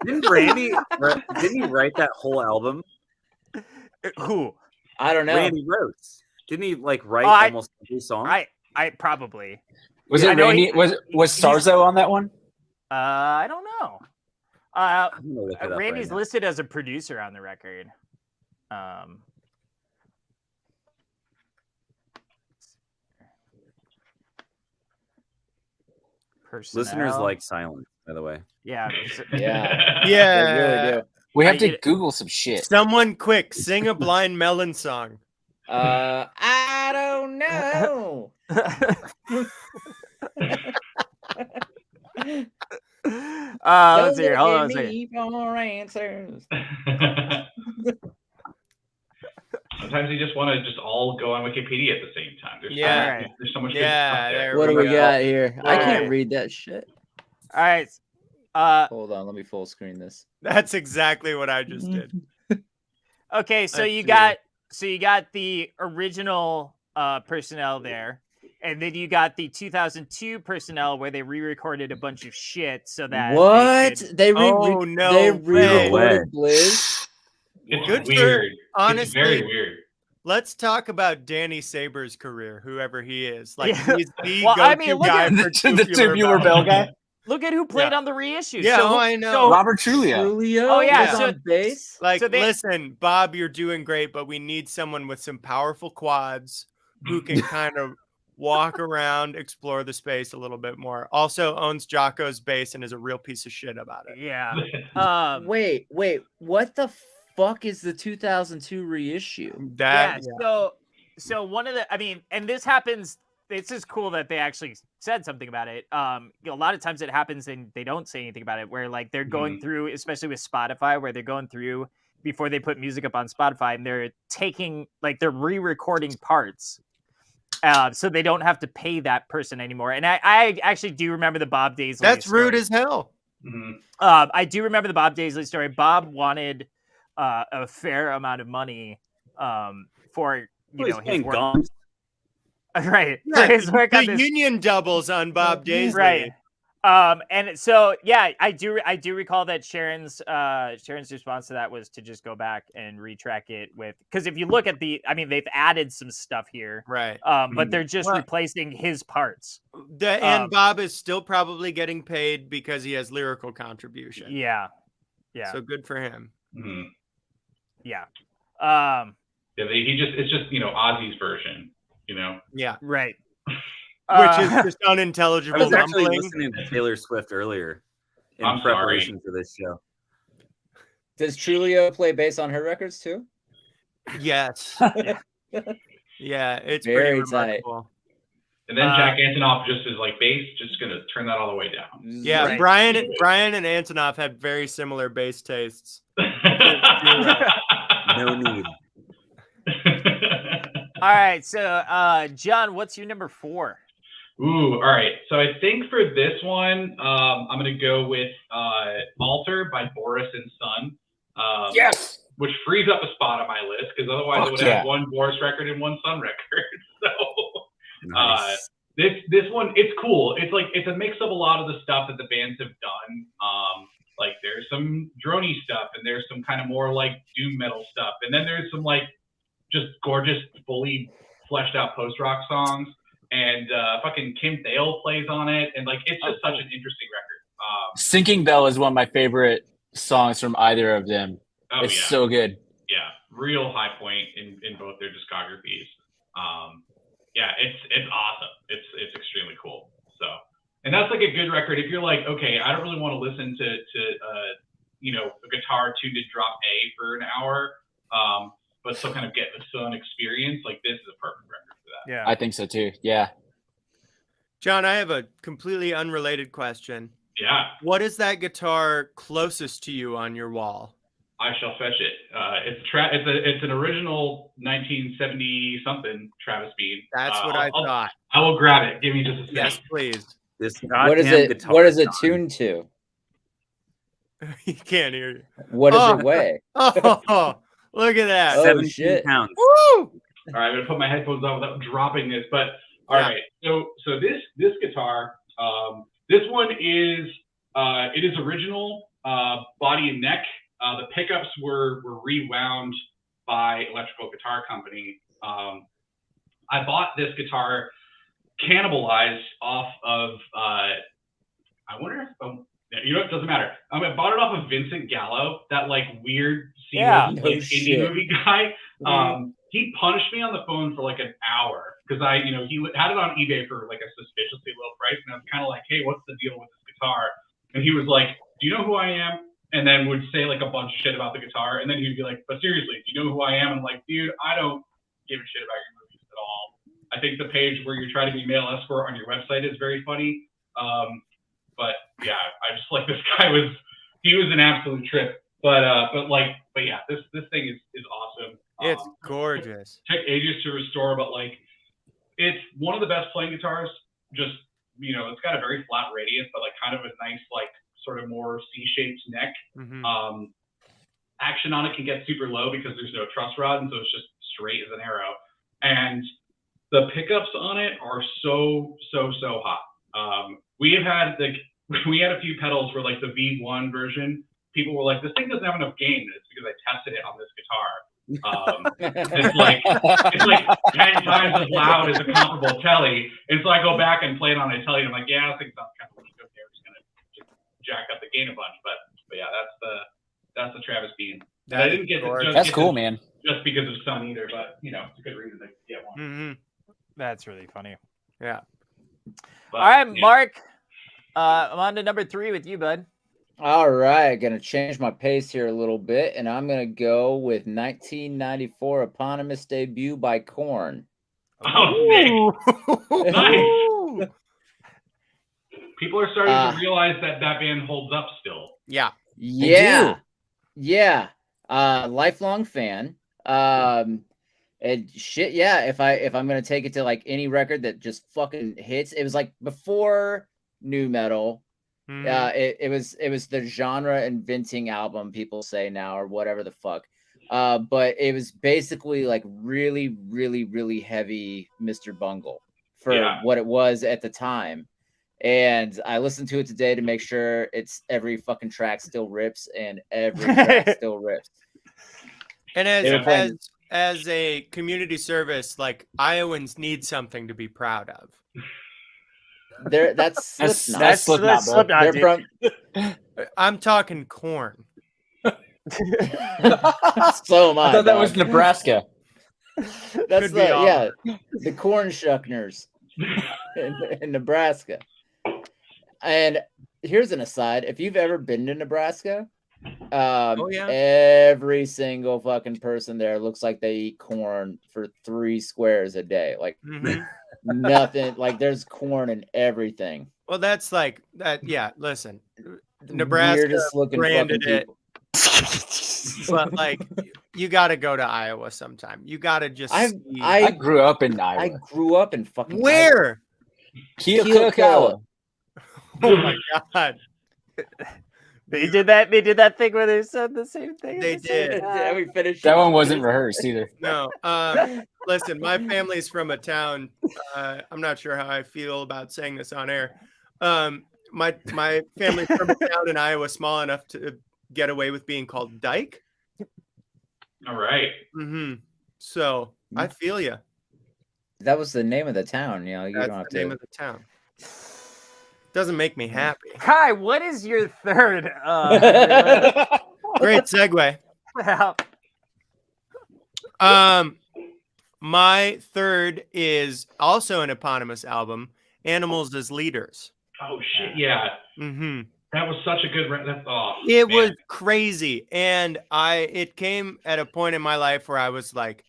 C: Didn't he write that whole album?
B: Who?
D: I don't know.
C: Randy Rhoads. Didn't he like write
B: I-
C: almost every song?
B: I probably.
E: Was
B: I
E: it
B: know
E: Randy? Was Sarzo on that one?
B: I don't know.
C: I'm gonna look it up
B: Randy's
C: right now.
B: listed as a producer on the record.
C: Listeners
B: Personnel.
C: like silence, by the way.
B: Yeah.
D: Yeah. They
A: Yeah.
D: really do.
E: We have
B: I
E: to
B: get it.
E: Google some shit.
A: Someone quick, sing a Blind Melon song.
D: I don't know.
B: Let's see here. Hold on a
D: Don't
B: second.
D: give me more answers.
F: Sometimes you just want to just all go on Wikipedia at the same time. There's
A: Yeah.
F: so much, there's so much good
A: Yeah,
F: stuff there.
A: there
D: What do
A: we
D: we
A: go.
D: got here? I can't
B: Alright.
D: read that shit.
B: All right.
D: Hold on, let me full screen this.
A: That's exactly what I just did.
B: Okay, so
A: Let's
B: you
A: see.
B: got the original personnel there, and then you got the 2002 personnel where they re-recorded a bunch of shit so that
D: What?
B: they
D: They
A: Oh, no
D: they
A: way.
D: re-recorded Blizz?
F: It's
A: Good for-
F: weird.
A: honestly,
F: it's very weird.
A: Let's talk about Danny Saber's career, whoever he is. Like
B: Yeah.
A: he's the
B: Well,
A: go-to
B: I mean, look
A: guy
B: at
A: for
E: the Tubular Bell guy,
B: look at who played
A: Yeah.
B: on the reissues.
A: Yeah,
B: so,
A: oh, I know.
B: So,
E: Robert Trujillo.
D: Julio
B: Oh, yeah,
D: was
B: so-
D: on bass.
A: Like,
B: So they-
A: listen, Bob, you're doing great, but we need someone with some powerful quads who can kind of walk around, explore the space a little bit more. Also owns Jocko's bass and is a real piece of shit about it.
B: yeah.
D: Wait, what the fuck is the 2002 reissue?
A: That
B: So one of the, I mean, and this happens. It's just cool that they actually said something about it. A lot of times it happens and they don't say anything about it. Where like they're going through, especially with Spotify, where they're going through before they put music up on Spotify, and they're taking like they're re-recording parts, so they don't have to pay that person anymore. And I actually do remember the Bob Daisley.
A: That's
B: story.
A: rude as hell.
F: Mhm.
B: I do remember the Bob Daisley story. Bob wanted a fair amount of money for his
C: paying
B: work.
C: gums.
B: Right.
A: Yeah,
B: For his work
A: the
B: on this.
A: union doubles on Bob Daisley.
B: Right. And so yeah, I do recall that Sharon's response to that was to just go back and retrack it with, because if you look at they've added some stuff here.
A: Right.
B: But they're just
A: Well-
B: replacing his parts.
A: And Bob is still probably getting paid because he has lyrical contribution.
B: Yeah. Yeah.
A: So good for him.
F: Mhm.
B: Yeah.
F: Yeah, it's just Ozzy's version.
A: Yeah.
B: Right.
A: Which is just
C: I
A: unintelligible
C: was actually
A: mumbling.
C: listening to Taylor Swift earlier in
F: I'm
C: preparation for this show.
D: Does Trujillo play bass on her records too?
A: Yes. Yeah, it's
D: Very
A: pretty
D: tight.
A: remarkable.
F: And then Jack Antonoff just is like bass, just gonna turn that all the way down.
A: Yeah,
B: Right.
A: Brian and Antonov had very similar bass tastes.
C: No need.
B: All right. So John, what's your number 4?
F: Ooh, all right. So I think for this one, I'm gonna go with "Altar" by Boris and Son.
E: Yes.
F: Which frees up a spot on my list because otherwise
E: Fuck
F: I would
E: yeah.
F: have one Boris record and one Son record. So
C: Nice.
F: this one, it's cool. It's a mix of a lot of the stuff that the bands have done. Like there's some droney stuff and there's some kind of more like doom metal stuff, and then there's some like just gorgeous, fully fleshed out post rock songs. And fucking Kim Thale plays on it, and like it's just such an interesting record.
E: Sinking Bell is one of my favorite songs from either of them.
F: Oh
E: It's
F: yeah,
E: so good.
F: yeah, real high point in both their discographies. Yeah, it's awesome. It's extremely cool. So And that's like a good record if you're like, okay, I don't really want to listen to a guitar tuned to drop A for an hour, but still kind of get the fun experience. Like this is a perfect record for that.
B: Yeah.
E: I think so too. Yeah.
A: John, I have a completely unrelated question.
F: Yeah,
A: What is that guitar closest to you on your wall?
F: I shall fetch it. It's an original 1970 something Travis Bean.
A: That's what I thought.
F: I will grab it. Give me just a second.
A: Yes, please.
C: This
D: What is
C: goddamn
D: it?
C: guitar,
D: What is it
C: John.
D: tuned to?
A: He can't hear you.
D: What does
A: Oh.
D: it weigh?
A: Oh, look at that.
D: Oh,
C: 17
D: shit.
C: pounds.
A: Woo!
F: All right, I'm gonna put my headphones on without dropping this. But all right, so this guitar, this one is it is original body and neck. The pickups were rewound by Electrical Guitar Company. I bought this guitar cannibalized off of I wonder if it doesn't matter. I bought it off of Vincent Gallo, that like weird indie movie guy. He punished me on the phone for like an hour because he had it on eBay for like a suspiciously low price, and I was kind of like, hey, what's the deal with this guitar? And he was like, do you know who I am? And then would say like a bunch of shit about the guitar, and then he'd be like, but seriously, do you know who I am? And I'm like, dude, I don't give a shit about your movies at all. I think the page where you're trying to be male escort on your website is very funny. But yeah, I just like this guy he was an absolute trip. But yeah, this thing is awesome.
A: It's gorgeous.
F: Took ages to restore, but like it's one of the best playing guitars. Just it's got a very flat radius, but like kind of a nice like sort of more C-shaped neck.
A: Mm-hmm.
F: Action on it can get super low because there's no truss rod, and so it's just straight as an arrow. And the pickups on it are so hot. We had a few pedals where like the V1 version, people were like, this thing doesn't have enough gain. It's because I tested it on this guitar. It's like 10 times as loud as a comparable telly. And so I go back and play it on a telly, and I'm like, yeah, I think sounds kind of weak. Okay, we're just gonna jack up the gain a bunch. But yeah, that's the Travis Bean. I didn't get
E: That's cool, man.
F: Just because of Sun either, but it's a good reason to get one.
A: Mm-hmm.
B: That's really funny.
A: Yeah.
F: But,
B: All right, Mark. I'm on to number 3 with you, bud.
D: All right, gonna change my pace here a little bit, and I'm gonna go with 1994 eponymous debut by Korn.
F: Oh, nice. People are starting to realize that band holds up still.
A: Yeah.
D: Yeah. Lifelong fan. And shit, yeah. If I'm gonna take it to like any record that just fucking hits, it was like before nu metal. It was the genre inventing album, people say now, or whatever the fuck. But it was basically like really, really, really heavy Mr. Bungle for what it was at the time. And I listened to it today to make sure every fucking track still rips, and every track still rips.
A: And as a community service, like Iowans need something to be proud of.
D: That's
E: Slipknot, bro.
D: They're from.
A: I'm talking Korn.
D: So am I.
E: I thought that was Nebraska.
D: That's the Corn Shuckners in Nebraska. And here's an aside: if you've ever been to Nebraska, every single fucking person there looks like they eat corn for 3 squares a day. Like nothing. Like there's corn in everything.
A: Well, that's like that. Yeah, listen, Nebraska branded it. But like, you got to go to Iowa sometime. You got to just.
E: I grew up in Iowa.
D: I grew up in fucking
A: where?
D: Keokuk.
A: Oh my god!
B: They did that thing where they said the same thing.
A: They did.
D: Yeah, we finished.
E: That one wasn't rehearsed either.
A: No. Listen, my family's from a town. I'm not sure how I feel about saying this on air. My family's from a town in Iowa, small enough to get away with being called Dyke.
F: All right.
A: Mm-hmm. So I feel you.
D: That was the name of the town. You know, you
A: That's
D: don't have
A: the name
D: to.
A: of the town. Doesn't make me happy.
B: Kai, what is your third?
A: Great segue. My third is also an eponymous album, Animals as Leaders.
F: Oh shit! Yeah,
A: Mm-hmm.
F: that was such a good.
A: It
F: man.
A: was crazy, and it came at a point in my life where I was like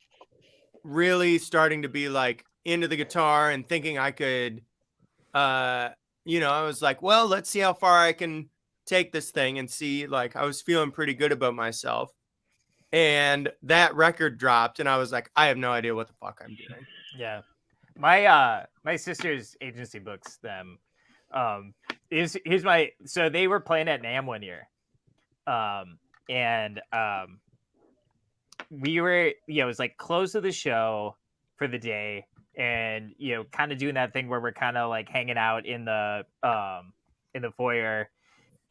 A: really starting to be like into the guitar and thinking I could, I was like, well, let's see how far I can take this thing and see. Like, I was feeling pretty good about myself, and that record dropped, and I was like, I have no idea what the fuck I'm doing.
B: Yeah. My sister's agency books them. Here's my so they were playing at NAMM one year. And we were, it was like close of the show for the day, and kind of doing that thing where we're kind of like hanging out in the foyer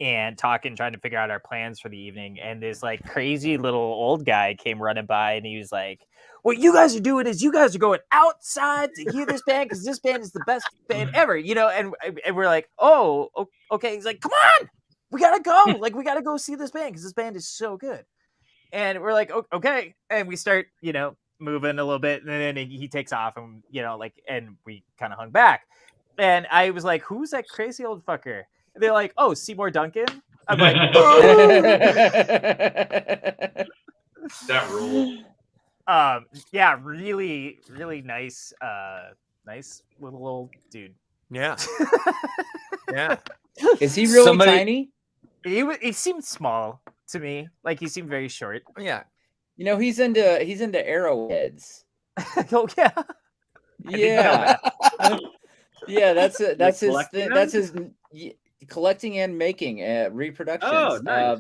B: and talking, trying to figure out our plans for the evening. And this like crazy little old guy came running by, and he was like, what you guys are doing is you guys are going outside to hear this band because this band is the best band ever, and we're like, oh, okay. He's like, come on, we gotta go. Like, we gotta go see this band because this band is so good. And we're like, okay. And we start, moving a little bit, and then he takes off, and and we kind of hung back. And I was like, who's that crazy old fucker? And they're like, oh, Seymour Duncan. I'm like,
F: That rules.
B: Yeah, really, really nice, nice little old dude.
A: Yeah. Yeah.
D: Is he really tiny?
B: He seemed small to me. Like, he seemed very short.
A: Yeah.
D: He's into arrowheads.
B: Oh yeah.
D: Yeah. Yeah, that's his thing.
C: them?
D: That's his collecting and making reproductions.
C: Oh, nice.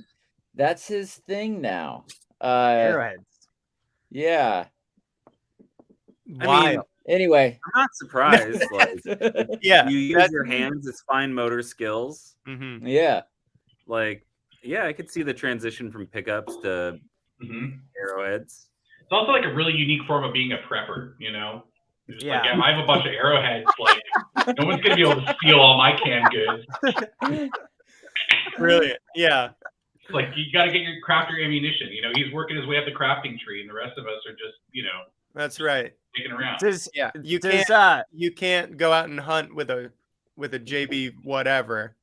D: That's his thing now.
B: Arrowheads.
D: Yeah.
C: I mean,
D: Anyway,
C: I'm not surprised. Like,
A: Yeah.
C: you use your hands as fine motor skills.
A: Mm-hmm.
D: yeah.
C: Like, yeah, I could see the transition from pickups to arrowheads.
F: It's also like a really unique form of being a prepper, It's just like,
B: Yeah.
F: if I have a bunch of arrowheads, like, no one's gonna be able to steal all my canned goods.
A: Brilliant. Yeah.
F: Like, you got to get your crafter ammunition. He's working his way up the crafting tree, and the rest of us are just,
A: That's right.
F: taking around.
A: Yeah. You
B: Does,
A: can't you can't go out and hunt with a JB whatever.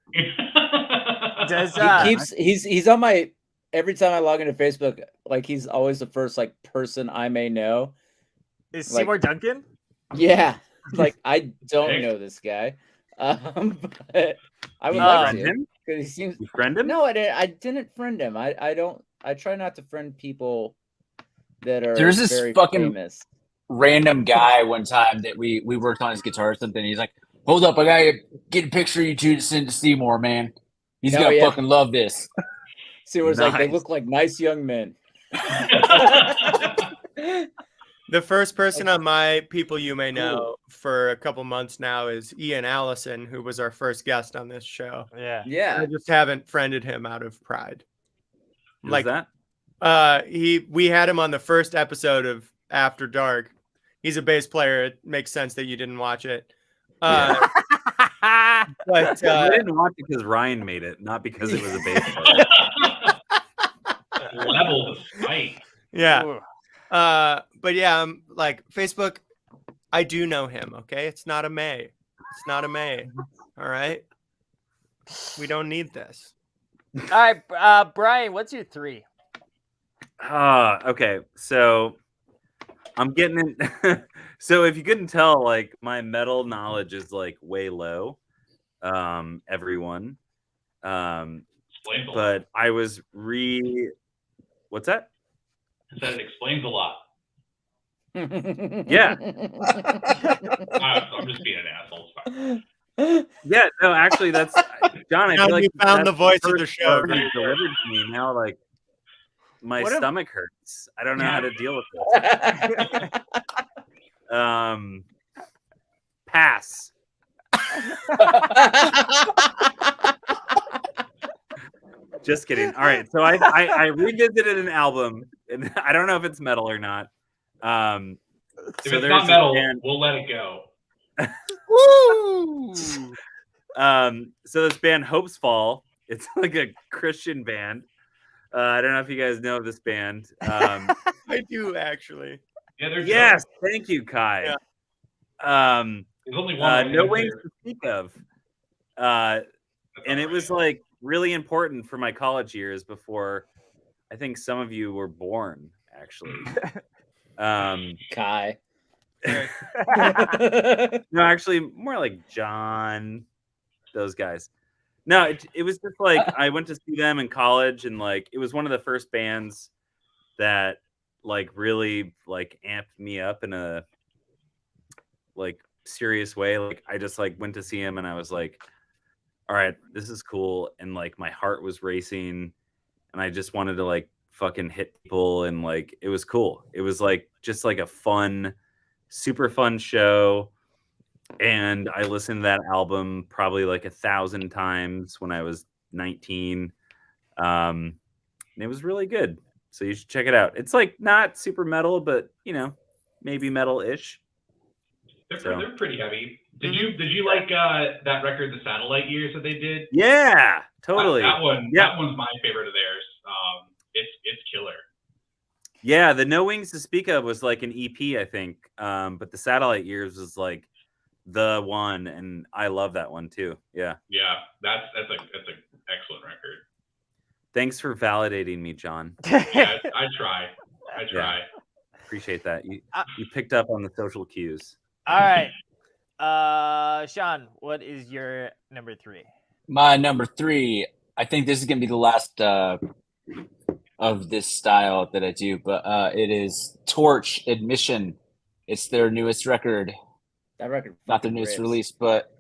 B: Does
D: He's on my every time I log into Facebook, like he's always the first like person I may know.
B: is Seymour Duncan?
D: Yeah. Like I don't know this guy. But I would like to.
C: him?
D: Because he seems
C: You friend him?
D: No, I didn't friend him. I don't I try not to friend people that are
E: There's this
D: very
E: fucking
D: famous.
E: random guy one time that we worked on his guitar or something. He's like, hold up, I gotta get a picture of you two to send to Seymour, man. He's gonna fucking love this.
D: Seymour's like, they
C: Nice.
D: look like nice young men.
A: The first person on my people you may know for a couple months now is Ian Allison, who was our first guest on this show.
B: Yeah.
D: Yeah.
A: I just haven't friended him out of pride.
C: Who's
A: Like
C: that?
A: we had him on the first episode of After Dark. He's a bass player. It makes sense that you didn't watch it. But
C: I didn't watch it because Ryan made it, not because it was a bass player.
F: Level of spite.
A: yeah.
B: Ooh.
A: But yeah, like Facebook, I do know him. Okay, it's not a May. It's not a May. All right. We don't need this.
B: All right, Brian, what's your 3?
C: Okay. So I'm getting in. So if you couldn't tell, like my metal knowledge is like way low. Everyone.
F: Explains a lot.
C: But I was what's that?
F: I said it explains a lot.
C: Yeah.
F: I'm just being an asshole. Sorry.
C: Yeah, no, actually, that's John. I
A: Now
C: feel like
A: you found
C: that's
A: the voice of the
C: first
A: show.
C: word you delivered to me. Now, like my
B: What if-
C: stomach hurts. I don't know how to deal with this. Pass. Just kidding. All right, so I revisited an album, and I don't know if it's metal or not.
F: If
C: So
F: it's
C: there's
F: not
C: this
F: metal,
C: band-
F: we'll let it go.
A: Woo!
C: So this band Hopes Fall, it's like a Christian band. I don't know if you guys know this band.
A: I do actually.
F: Yeah, there's
C: Yes, thank you, Kai.
A: Yeah.
F: There's only one.
C: No
F: right
C: Wings
F: there.
C: to speak of. And it was like really important for my college years before I think some of you were born, actually.
D: Kai.
C: No, actually, more like John, those guys. No, it was just like I went to see them in college, and like it was one of the first bands that like really like amped me up in a like serious way. Like I just like went to see him, and I was like, all right, this is cool, and like my heart was racing, and I just wanted to like fucking hit people, and like it was cool. It was like just like a fun, super fun show. And I listened to that album probably like 1,000 times when I was 19. And it was really good. So you should check it out. It's like not super metal, but you know, maybe metal-ish.
F: They're pretty heavy. Did you like that record, The Satellite Years, that they did?
C: Yeah, totally.
F: That one's my favorite of theirs. It's killer.
C: Yeah, the No Wings to Speak Of was like an EP, I think. But the Satellite Years was like the one, and I love that one too. Yeah.
F: Yeah, that's an excellent record.
C: Thanks for validating me, John.
F: Yeah, I try.
C: Yeah. Appreciate that. You picked up on the social cues.
B: All right. Sean, what is your number 3?
E: My number 3, I think this is going to be the last of this style that I do, but it is Torch Admission. It's their newest record.
D: That record,
E: not their newest release, but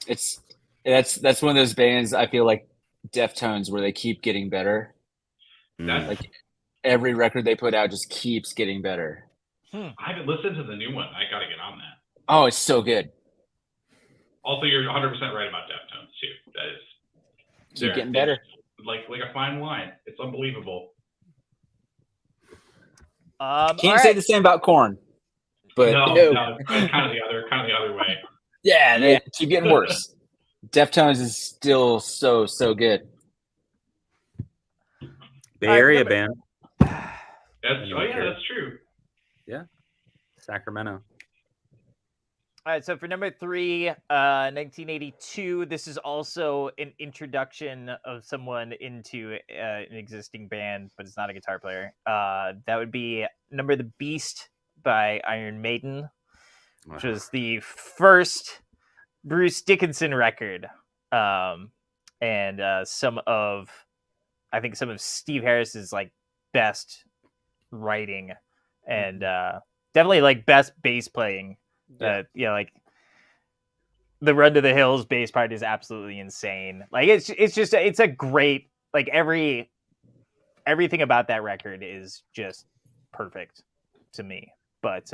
E: that's one of those bands I feel like Deftones where they keep getting better. Like every record they put out just keeps getting better.
F: I haven't listened to the new one. I gotta get on that.
E: Oh, it's so good.
F: Also, you're 100% right about Deftones too. That is
E: keep getting better.
F: Like a fine wine. It's unbelievable.
E: Can't say the same about Korn. But
F: no, it's kind of the other way.
E: Yeah, they keep getting worse. Deftones is still so good.
C: Bay Area band.
F: That's true.
C: Yeah, Sacramento.
B: All right, so for number 3, 1982, this is also an introduction of someone into an existing band, but it's not a guitar player. That would be Number the Beast by Iron Maiden, which was the first Bruce Dickinson record, and some of Steve Harris's like best writing, and definitely like best bass playing. Like the Run to the Hills bass part is absolutely insane. Like it's a great, like everything about that record is just perfect to me. But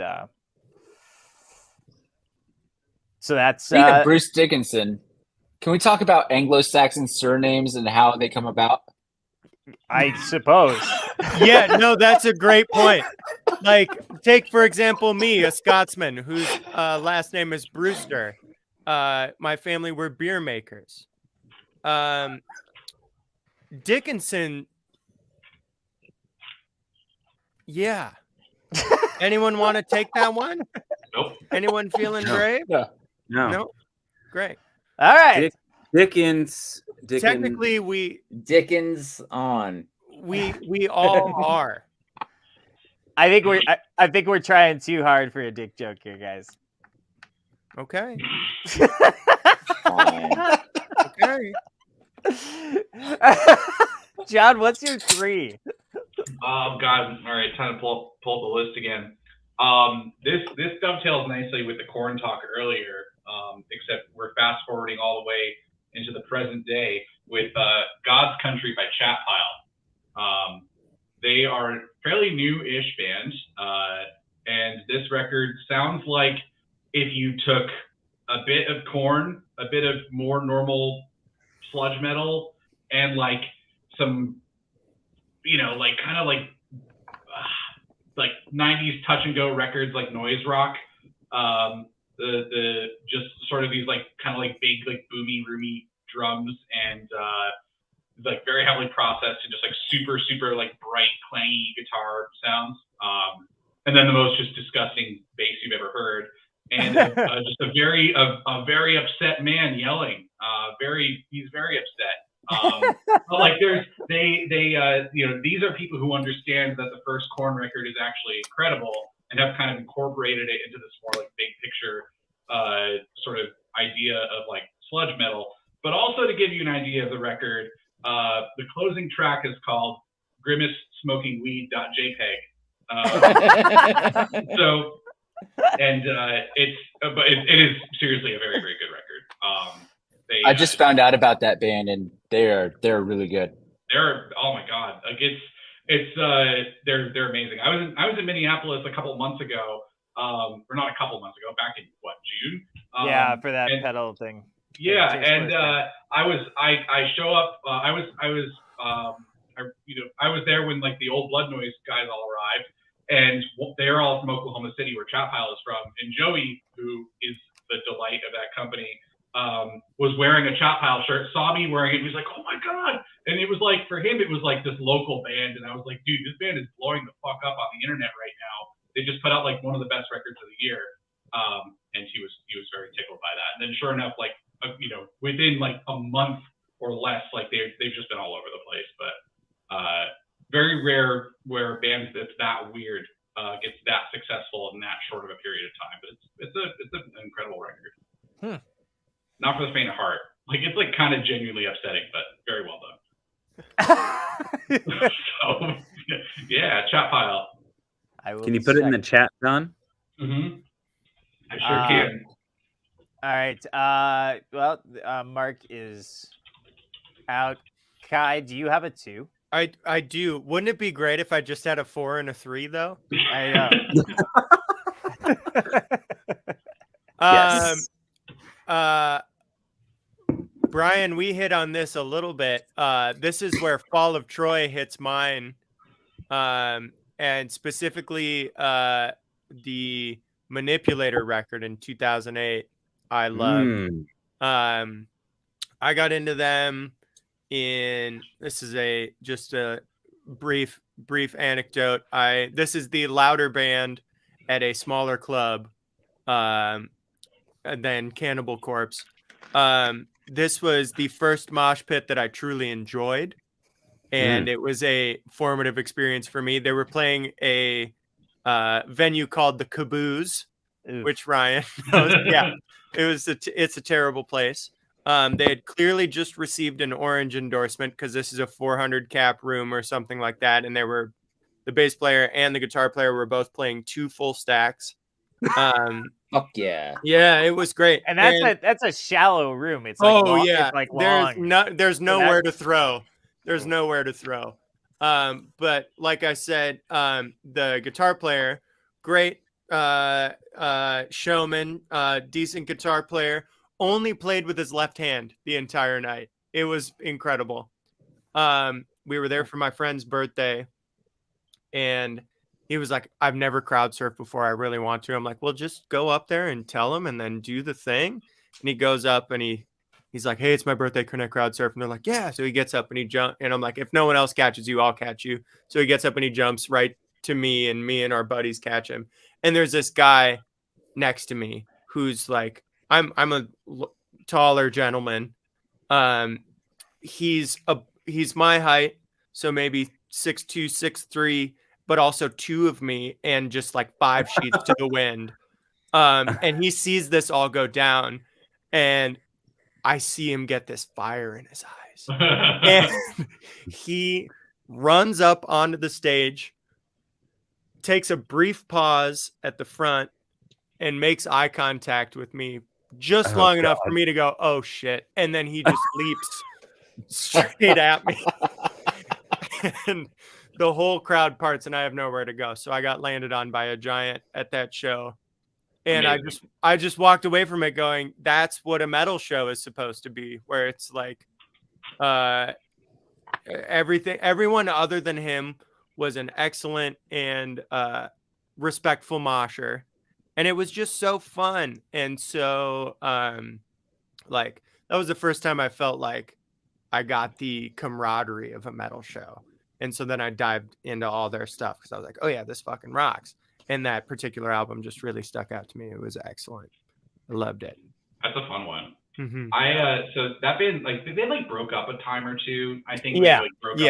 B: so that's
E: Speaking of Bruce Dickinson, can we talk about Anglo-Saxon surnames and how they come about?
B: I suppose.
A: Yeah, no, that's a great point. Like, take for example me, a Scotsman whose last name is Brewster. My family were beer makers. Dickinson. Yeah. Anyone want to take that one?
F: Nope.
A: Anyone feeling brave?
C: No.
A: Great.
B: All right.
C: Dickens.
A: Technically,
D: Dickens on.
A: We all are.
B: I think we're trying too hard for a dick joke here, guys.
A: Okay.
D: Fine.
A: Okay.
B: John, what's your 3?
F: Oh God! All right, time to pull up the list again. This dovetails nicely with the Korn talk earlier, except we're fast forwarding all the way into the present day with God's Country by Chat Pile. They are a fairly new-ish band, and this record sounds like if you took a bit of Korn, a bit of more normal sludge metal, and like some, like kind of like 90s touch and go records like noise rock. The just sort of these like kind of like big like boomy roomy drums and like very heavily processed and just like super like bright clangy guitar sounds. And then the most just disgusting bass you've ever heard. and just a very upset man yelling. He's very upset. But like these are people who understand that the first Korn record is actually incredible and have kind of incorporated it into this more like big picture sort of idea of like sludge metal. But also to give you an idea of the record, the closing track is called Grimace Smoking Weed.jpg. It is seriously a very, very good record.
E: I just found out about that band, and they're really good.
F: Oh my god, like they're amazing. I was in Minneapolis a couple months ago, or not a couple months ago, back in June.
B: Yeah, for that pedal thing.
F: Yeah, and I show up. I was there when like the old Blood Noise guys all arrived, and they're all from Oklahoma City, where Chat Pile is from. And Joey, who is the delight of that company, was wearing a Chat Pile shirt, saw me wearing it, and he was like, "Oh my god!" And it was like, for him, it was like this local band, and I was like, "Dude, this band is blowing the fuck up on the internet right now. They just put out like one of the best records of the year." And he was very tickled by that. And then sure enough, like within like a month or less, like they've just been all over the place. But very rare where a band that's that weird gets that successful in that short of a period of time. But it's an incredible record. Not for the faint of heart. Like it's like kind of genuinely upsetting, but very well done. So yeah, Chat Pile.
C: Can you put it in the chat, John?
F: Mm-hmm. I sure can.
B: All right. Mark is out. Kai, do you have a 2?
A: I do. Wouldn't it be great if I just had a 4 and a 3 though?
B: I
C: Yes.
A: Brian, we hit on this a little bit. This is where Fall of Troy hits mine, and specifically the Manipulator record in 2008. I love. I got into them in. This is just a brief anecdote. This is the louder band at a smaller club than Cannibal Corpse. This was the first mosh pit that I truly enjoyed, and it was a formative experience for me. They were playing a venue called the Caboose, which Ryan knows. Yeah, it's a terrible place. They had clearly just received an orange endorsement because this is a 400 cap room or something like that, and the bass player and the guitar player were both playing 2 full stacks.
D: Fuck yeah.
A: Yeah, it was great.
B: And that's a shallow room. It's like it's like long.
A: There's nowhere to throw. There's nowhere to throw. But like I said, the guitar player, great showman, decent guitar player, only played with his left hand the entire night. It was incredible. We were there for my friend's birthday, and he was like, "I've never crowd surfed before. I really want to." I'm like, "Well, just go up there and tell him and then do the thing." And he goes up and he's like, "Hey, it's my birthday. Can I crowd surf?" And they're like, "Yeah." So he gets up and he jumps. And I'm like, "If no one else catches you, I'll catch you." So he gets up and he jumps right to me, and me and our buddies catch him. And there's this guy next to me who's like, I'm a taller gentleman. He's my height, so maybe 6'2", 6'3", but also 2 of me and just like 5 sheets to the wind. And he sees this all go down, and I see him get this fire in his eyes. And he runs up onto the stage, takes a brief pause at the front, and makes eye contact with me just long enough for me to go, "Oh shit." And then he just leaps straight at me. And the whole crowd parts, and I have nowhere to go. So I got landed on by a giant at that show. And amazing. I just walked away from it going, that's what a metal show is supposed to be, where it's like everyone other than him was an excellent and respectful mosher. And it was just so fun. And so like that was the first time I felt like I got the camaraderie of a metal show. And so then I dived into all their stuff because I was like, oh yeah, this fucking rocks. and that particular album just really stuck out to me. It was excellent. I loved it.
F: That's a fun one.
A: Mm-hmm.
F: So that band, like, they like broke up a time or two. I think
B: Yeah.
F: they like broke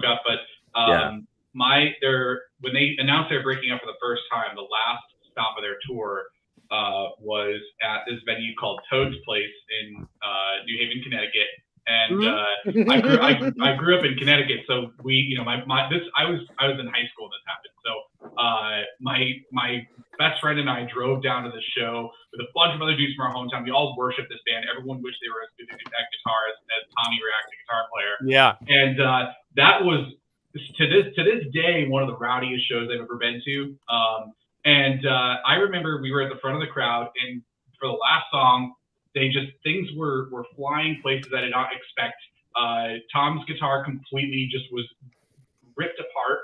F: up, but when they announced they were breaking up for the first time, the last stop of their tour was at this venue called Toad's Place in New Haven, Connecticut. And I grew up in Connecticut, so we, you know, I was in high school when this happened. So my best friend and I drove down to the show with a bunch of other dudes from our hometown. We all worshiped this band. Everyone wished they were as good at guitar as Tommy Rack, the guitar player.
A: Yeah.
F: And that was to this day one of the rowdiest shows I've ever been to. I remember we were at the front of the crowd, and for the last song, things were flying places I did not expect. Tom's guitar completely just was ripped apart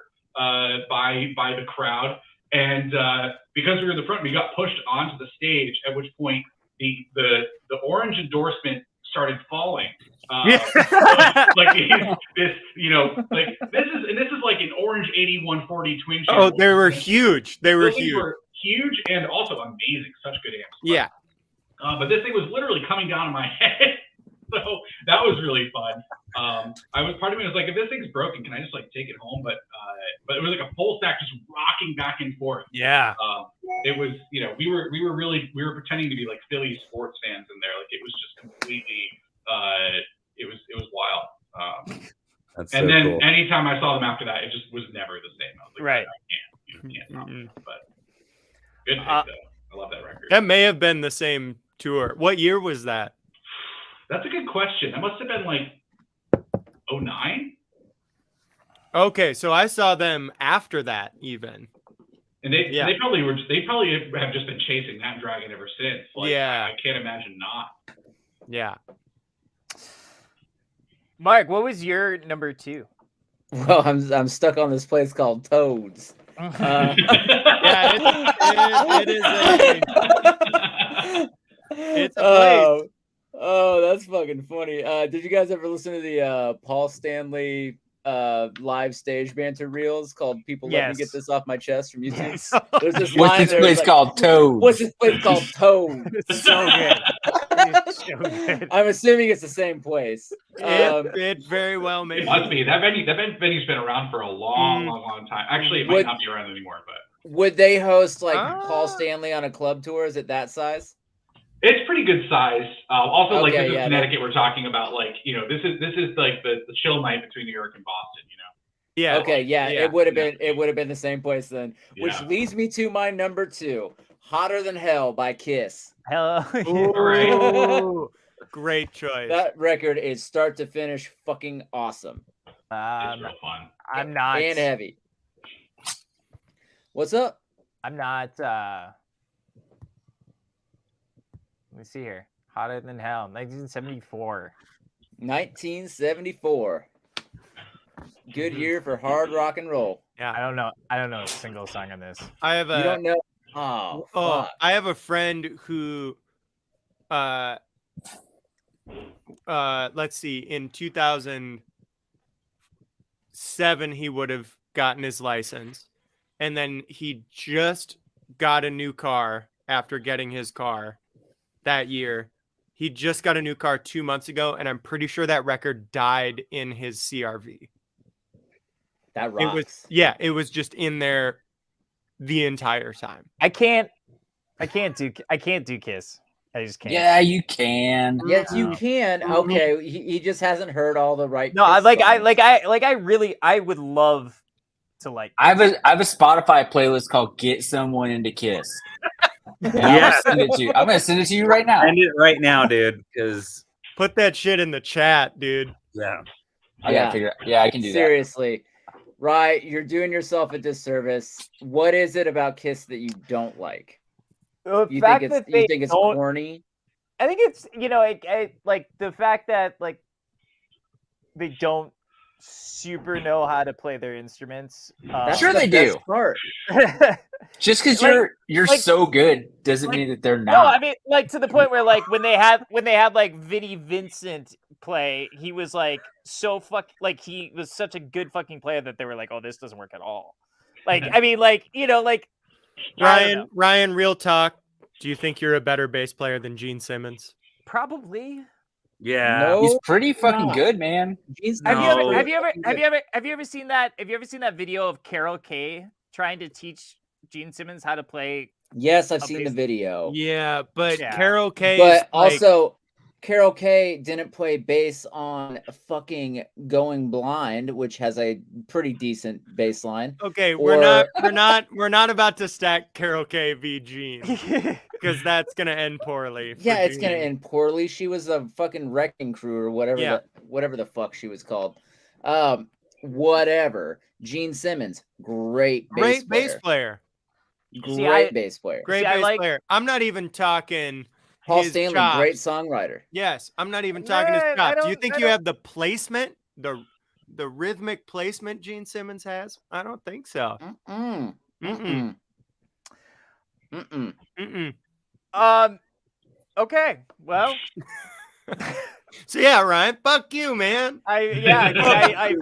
F: by the crowd, and because we were in the front, we got pushed onto the stage. At which point, the orange endorsement started falling. Like this is like an orange 8140 twin channel.
A: Oh, they were huge. They were huge.
F: Were huge and also amazing. Such good amps.
A: Yeah.
F: But this thing was literally coming down on my head. So that was really fun. Part of me was like, if this thing's broken, can I just like take it home? But it was like a full stack just rocking back and forth.
A: Yeah.
F: It was, you know, we were pretending to be like Philly sports fans in there. Like it was just completely, it was wild.
C: That's
F: and
C: so
F: then
C: cool.
F: anytime I saw them after that, it just was never the same. I was like,
B: Right.
F: I can't top it. But good pick though. I love that record.
A: That may have been the same tour. What year was that?
F: That's a good question. That must have been like 2009.
A: Okay, so I saw them after that even.
F: And they probably have just been chasing that dragon ever since. Like, I can't imagine not.
A: Yeah.
B: Mark, what was your number 2?
D: Well, I'm stuck on this place called Toads.
A: Yeah, it is it's a place.
D: Oh, that's fucking funny. Did you guys ever listen to the Paul Stanley live stage banter reels called "People Let Me Get This Off My Chest" from YouTube?
B: Yes.
D: There's this
E: What's
D: line
E: this
D: there,
E: place
D: like,
E: called? Toad.
D: What's this place called? Toad.
B: It's so good. It's so good.
D: I'm assuming it's the same place.
A: It very well may
F: It must be. That venue's been around for a long time. Actually, it might not be around anymore, but
D: would they host like Paul Stanley on a club tour? Is it that size?
F: it's pretty good size. Also, like
D: Okay,
F: this is
D: yeah,
F: Connecticut. We're talking about like, you know, this is like the chill night between New York and Boston. You know.
A: Yeah.
D: Okay. Yeah. It would have been the same place then. Which
F: Yeah.
D: leads me to my number 2, "Hotter Than Hell" by Kiss.
B: Hello.
A: Ooh, great choice.
D: That record is start to finish fucking awesome
F: It's real fun.
B: I'm not.
D: and heavy. What's up?
B: I'm not. Let me see here. Hotter Than Hell, 1974.
D: 1974. Good year for hard rock and roll.
A: Yeah.
B: I don't know a single song on this.
A: I have
D: You don't know? Oh, fuck.
A: I have a friend who let's see, in 2007 he would have gotten his license, and then he just got a new car after getting his car that year. He just got a new car 2 months ago, and I'm pretty sure that record died in his CRV.
D: That rocks.
A: It was just in there the entire time.
B: I can't do Kiss. I just can't.
E: Yeah, you can.
D: Yes, you can. Okay, he just hasn't heard all the right.
B: No,
D: Kiss songs.
B: I would love to like.
E: I have a Spotify playlist called "Get Someone Into Kiss." And I'm gonna send it to you. I'm gonna send it to you right now.
C: Send it right now, dude. Because
A: Put that shit in the chat, dude.
C: yeah,
E: I gotta figure. Yeah, I can do
D: Seriously, right? You're doing yourself a disservice. What is it about Kiss that you don't like?
B: The
D: You
B: fact
D: think
B: that
D: it's
B: don't-
D: corny?
B: I think it's I like the fact that like they don't super know how to play their instruments.
D: That's
E: Sure
D: the
E: they
D: best
E: do.
D: Part.
E: that. Just because you're
B: like-
E: so good doesn't
B: like-
E: mean that they're
B: No,
E: not.
B: I mean like to the point where like when they had like Vinnie Vincent play, he was like so he was such a good fucking player that they were like, oh, this doesn't work at all. Like I mean like like
A: Ryan, real talk. Do you think you're a better bass player than Gene Simmons?
B: Probably.
C: Yeah.
D: No,
E: He's pretty fucking
D: not.
E: good, man.
D: Gene's
B: Have
C: No.
B: you
D: pretty
B: ever
D: fucking good.
B: seen that? Have you ever seen that video of Carol Kay trying to teach Gene Simmons how to play?
D: Yes, I've
B: A
D: seen the
B: bass-
D: video.
A: Yeah, but
B: Yeah.
A: Carol Kay
D: But
A: is like,
D: also, Carol Kay didn't play bass on fucking Going Blind, which has a pretty decent bass line.
A: okay,
D: or-
A: we're not about to stack Carol Kay v Gene because that's gonna end poorly. For
D: Yeah, it's gonna
A: Gene.
D: end poorly. She was a fucking wrecking crew or whatever
A: Yeah.
D: whatever the fuck she was called. Whatever. Gene Simmons, great bass player. Great
B: See, I-
D: bass player.
A: Great
B: See, I
A: bass
B: like-
A: player. I'm not even talking
D: Paul
A: his
D: Stanley,
A: chops.
D: great songwriter.
A: Yes, I'm not even talking his
B: Man, I
A: chops. Do you
B: don't-
A: think
B: I
A: you
B: don't-
A: have the placement, the rhythmic placement Gene Simmons has? I don't think so.
D: Mm-mm.
A: Mm-mm.
D: Mm-mm. Mm-mm.
A: Mm-mm.
B: Okay. Well,
A: So yeah, Ryan, fuck you, man.
B: I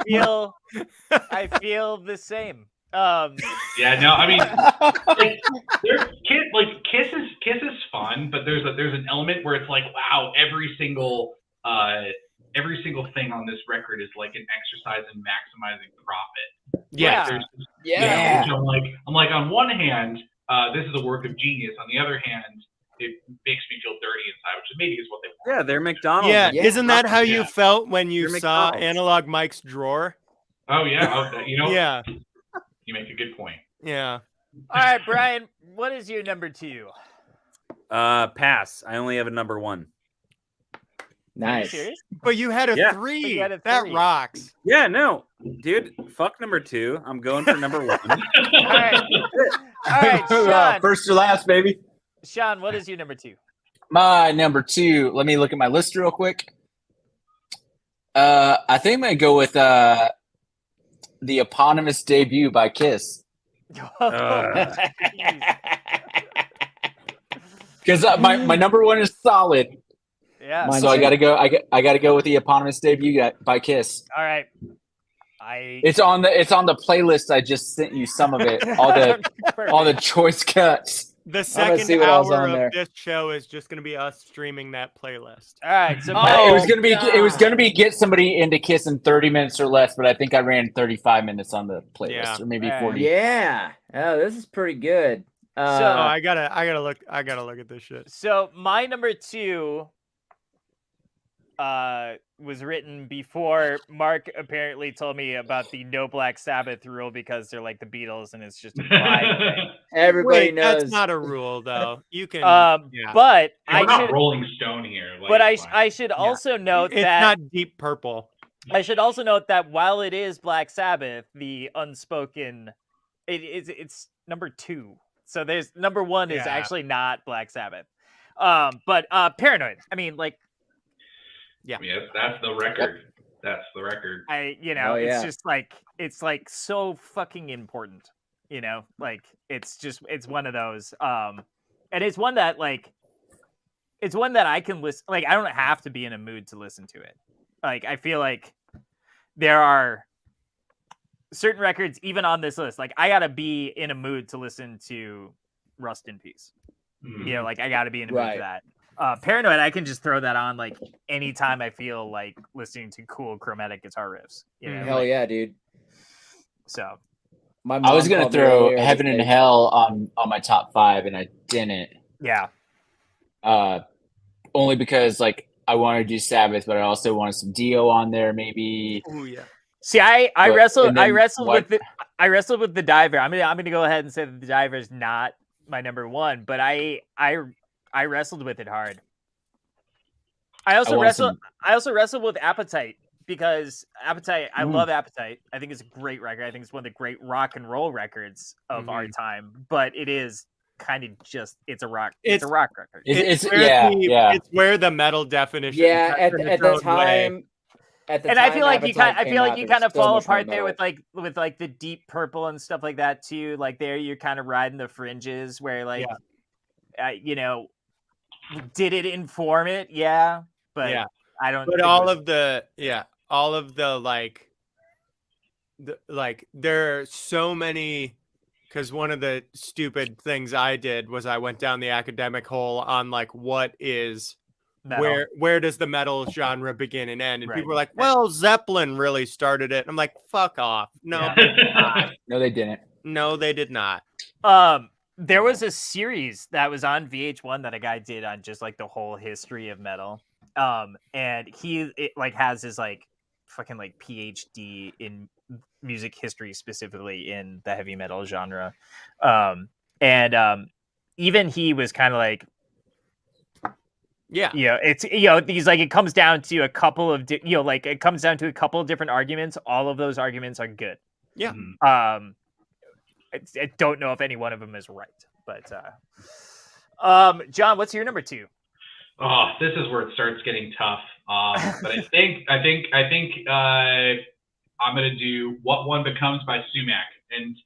B: feel the same.
F: Yeah, no, I mean, like, Kiss is fun, but there's an element where it's like, wow, every single thing on this record is like an exercise in maximizing profit.
A: Yeah.
F: Like, there's
D: Yeah.
F: which I'm like, on one hand, this is a work of genius. On the other hand, it makes me feel dirty inside, which maybe is what they want.
C: Yeah, they're McDonald's.
A: Yeah.
D: Yeah.
A: Isn't that how you
F: Yeah.
A: felt when you
C: You're
A: saw
C: McDonald's.
A: Analog Mike's drawer?
F: Oh yeah, you know,
A: Yeah.
F: you make a good point.
A: Yeah.
B: All right, Brian. What is your number 2?
C: Pass. I only have a number 1.
B: Are you
D: Nice.
B: serious?
A: But you had a
C: Yeah.
A: 3.
B: But you had a
A: That
B: 3.
A: rocks.
C: Yeah, no, dude. Fuck number 2. I'm going for number 1.
B: All right. All right, Sean.
E: First or last, baby.
B: Sean, what is your number 2?
E: My number 2. Let me look at my list real quick. I think I'm gonna go with the eponymous debut by Kiss, because my number 1 is solid.
B: Yeah.
D: Mine
E: So I
D: too.
E: gotta go. I gotta go with the eponymous debut by Kiss.
B: All right.
E: It's on the playlist. I just sent you some of it. All the choice cuts.
A: The
D: see
A: second
D: what else
A: hour
D: on there.
A: of this show is just going to be us streaming that playlist.
B: All right. So
E: It was gonna be.
D: God.
E: It was gonna be get somebody into Kiss in 30 minutes or less, but I think I ran 35 minutes on the playlist,
A: Yeah.
E: or maybe
B: Right.
E: 40.
D: Yeah. Oh, this is pretty good.
A: Oh, I gotta look at this shit.
B: So my number 2 was written before Mark apparently told me about the no Black Sabbath rule because they're like the Beatles and it's just a pride thing.
D: Everybody
A: Wait,
D: knows.
A: that's not a rule though. You can. yeah.
B: But
F: We're
B: I
F: not
B: should,
F: Rolling Stone here. Like,
B: but
F: it's fine.
B: I should also note
A: It's
B: that
A: not Deep Purple.
B: I should also note that while it is Black Sabbath, the unspoken, it's number 2. So there's number 1 is
A: Yeah.
B: actually not Black Sabbath. But Paranoid. I mean, like,
F: I mean, that's the record. That's the record.
D: Oh,
B: it's
D: yeah.
B: just like it's like so fucking important. Like it's one of those. And it's one that I can listen. Like I don't have to be in a mood to listen to it. Like I feel like there are certain records, even on this list, like I gotta be in a mood to listen to Rust in Peace.
F: Mhm.
B: Like I gotta be in a mood
D: Right.
B: for that. Paranoid, I can just throw that on like anytime I feel like listening to cool chromatic guitar riffs.
D: Hell yeah, dude.
B: So
D: My
E: I was
D: mom
E: gonna
D: called me
E: throw
D: earlier
E: Heaven
D: this
E: and
D: day.
E: Hell on my top 5, and I didn't.
B: yeah,
E: Only because like I wanted to do Sabbath, but I also wanted some Dio on there, maybe.
A: Oh yeah.
B: see, I
E: But-
B: wrestled
E: and
B: I
E: then
B: wrestled
E: what-
B: with the Diver. I'm gonna go ahead and say that the Diver is not my number 1, but I wrestled with it hard. I also wrestled with Appetite because Appetite, I love Appetite. I think it's a great record. I think it's one of the great rock and roll records of our time, but it is kind of just it's a rock record.
E: It's
A: where
E: yeah.
A: It's where the metal definition.
D: Yeah,
A: cuts in
D: at
A: its
D: the
A: own way.
D: time. At the
B: And I
D: time
B: feel like you
D: Appetite
B: kind
D: came out,
B: you
D: there
B: kind
D: was
B: of
D: so
B: fall
D: much more
B: apart there
D: metal.
B: with like the Deep Purple and stuff like that too. Like there you're kind of riding the fringes where like did it inform it? Yeah, but
A: Yeah.
B: I don't.
A: But
B: think it
A: all
B: was-
A: of the there are so many because one of the stupid things I did was I went down the academic hole on like what is
B: Metal.
A: where does the metal genre begin and end, and
B: Right.
A: people were like, well, Zeppelin really started it. I'm like, fuck off. No,
B: Yeah.
A: they did not.
E: No, they didn't.
A: No, they did not.
B: There was a series that was on VH1 that a guy did on just like the whole history of metal. And he has his like fucking like PhD in music history, specifically in the heavy metal genre. Even he was kind of like,
A: Yeah.
B: it's he's like, it comes down to a couple of it comes down to a couple of different arguments. All of those arguments are good.
A: Yeah.
B: I don't know if any one of them is right, but John, what's your number 2?
F: Oh, this is where it starts getting tough. But I think I'm gonna do "What One Becomes" by Sumac, and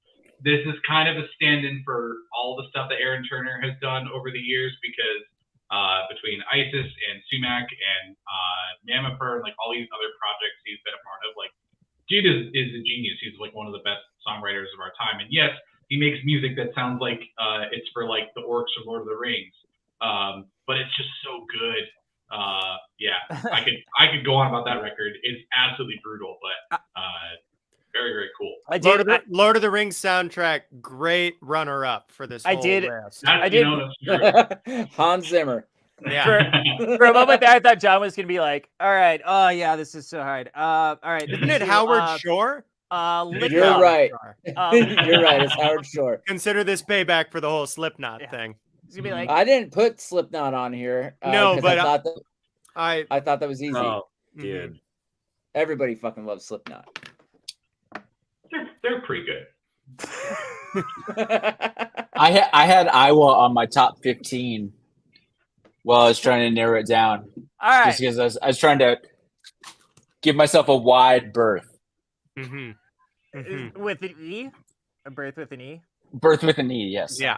F: this is kind of a stand-in for all the stuff that Aaron Turner has done over the years, because between ISIS and Sumac and Mammoper and like all these other projects he's been a part of, like, dude is a genius. He's like one of the best songwriters of our time, and yes, he makes music that sounds like it's for like the orcs of Lord of the Rings, but it's just so good. I could go on about that record. It's absolutely brutal, but very, very cool.
A: Lord of the Rings soundtrack, great runner-up for this. List.
D: Hans Zimmer.
A: Yeah.
B: For a moment there, I thought John was gonna be like, "All right, oh yeah, this is so hard." All right,
A: isn't it Howard Shore?
D: You're right. You're right. It's Howard Shore.
A: Consider this payback for the whole Slipknot thing.
B: It's gonna be like,
D: I didn't put Slipknot on here.
A: No, but
D: I thought that was easy.
C: Oh, dude.
D: Everybody fucking loves Slipknot.
F: They're pretty good.
E: I had Iowa on my top 15 while I was trying to narrow it down.
B: all right,
E: Just because I was trying to give myself a wide berth.
B: with an E, a birth with an E.
E: Berth with an E, yes.
A: Yeah.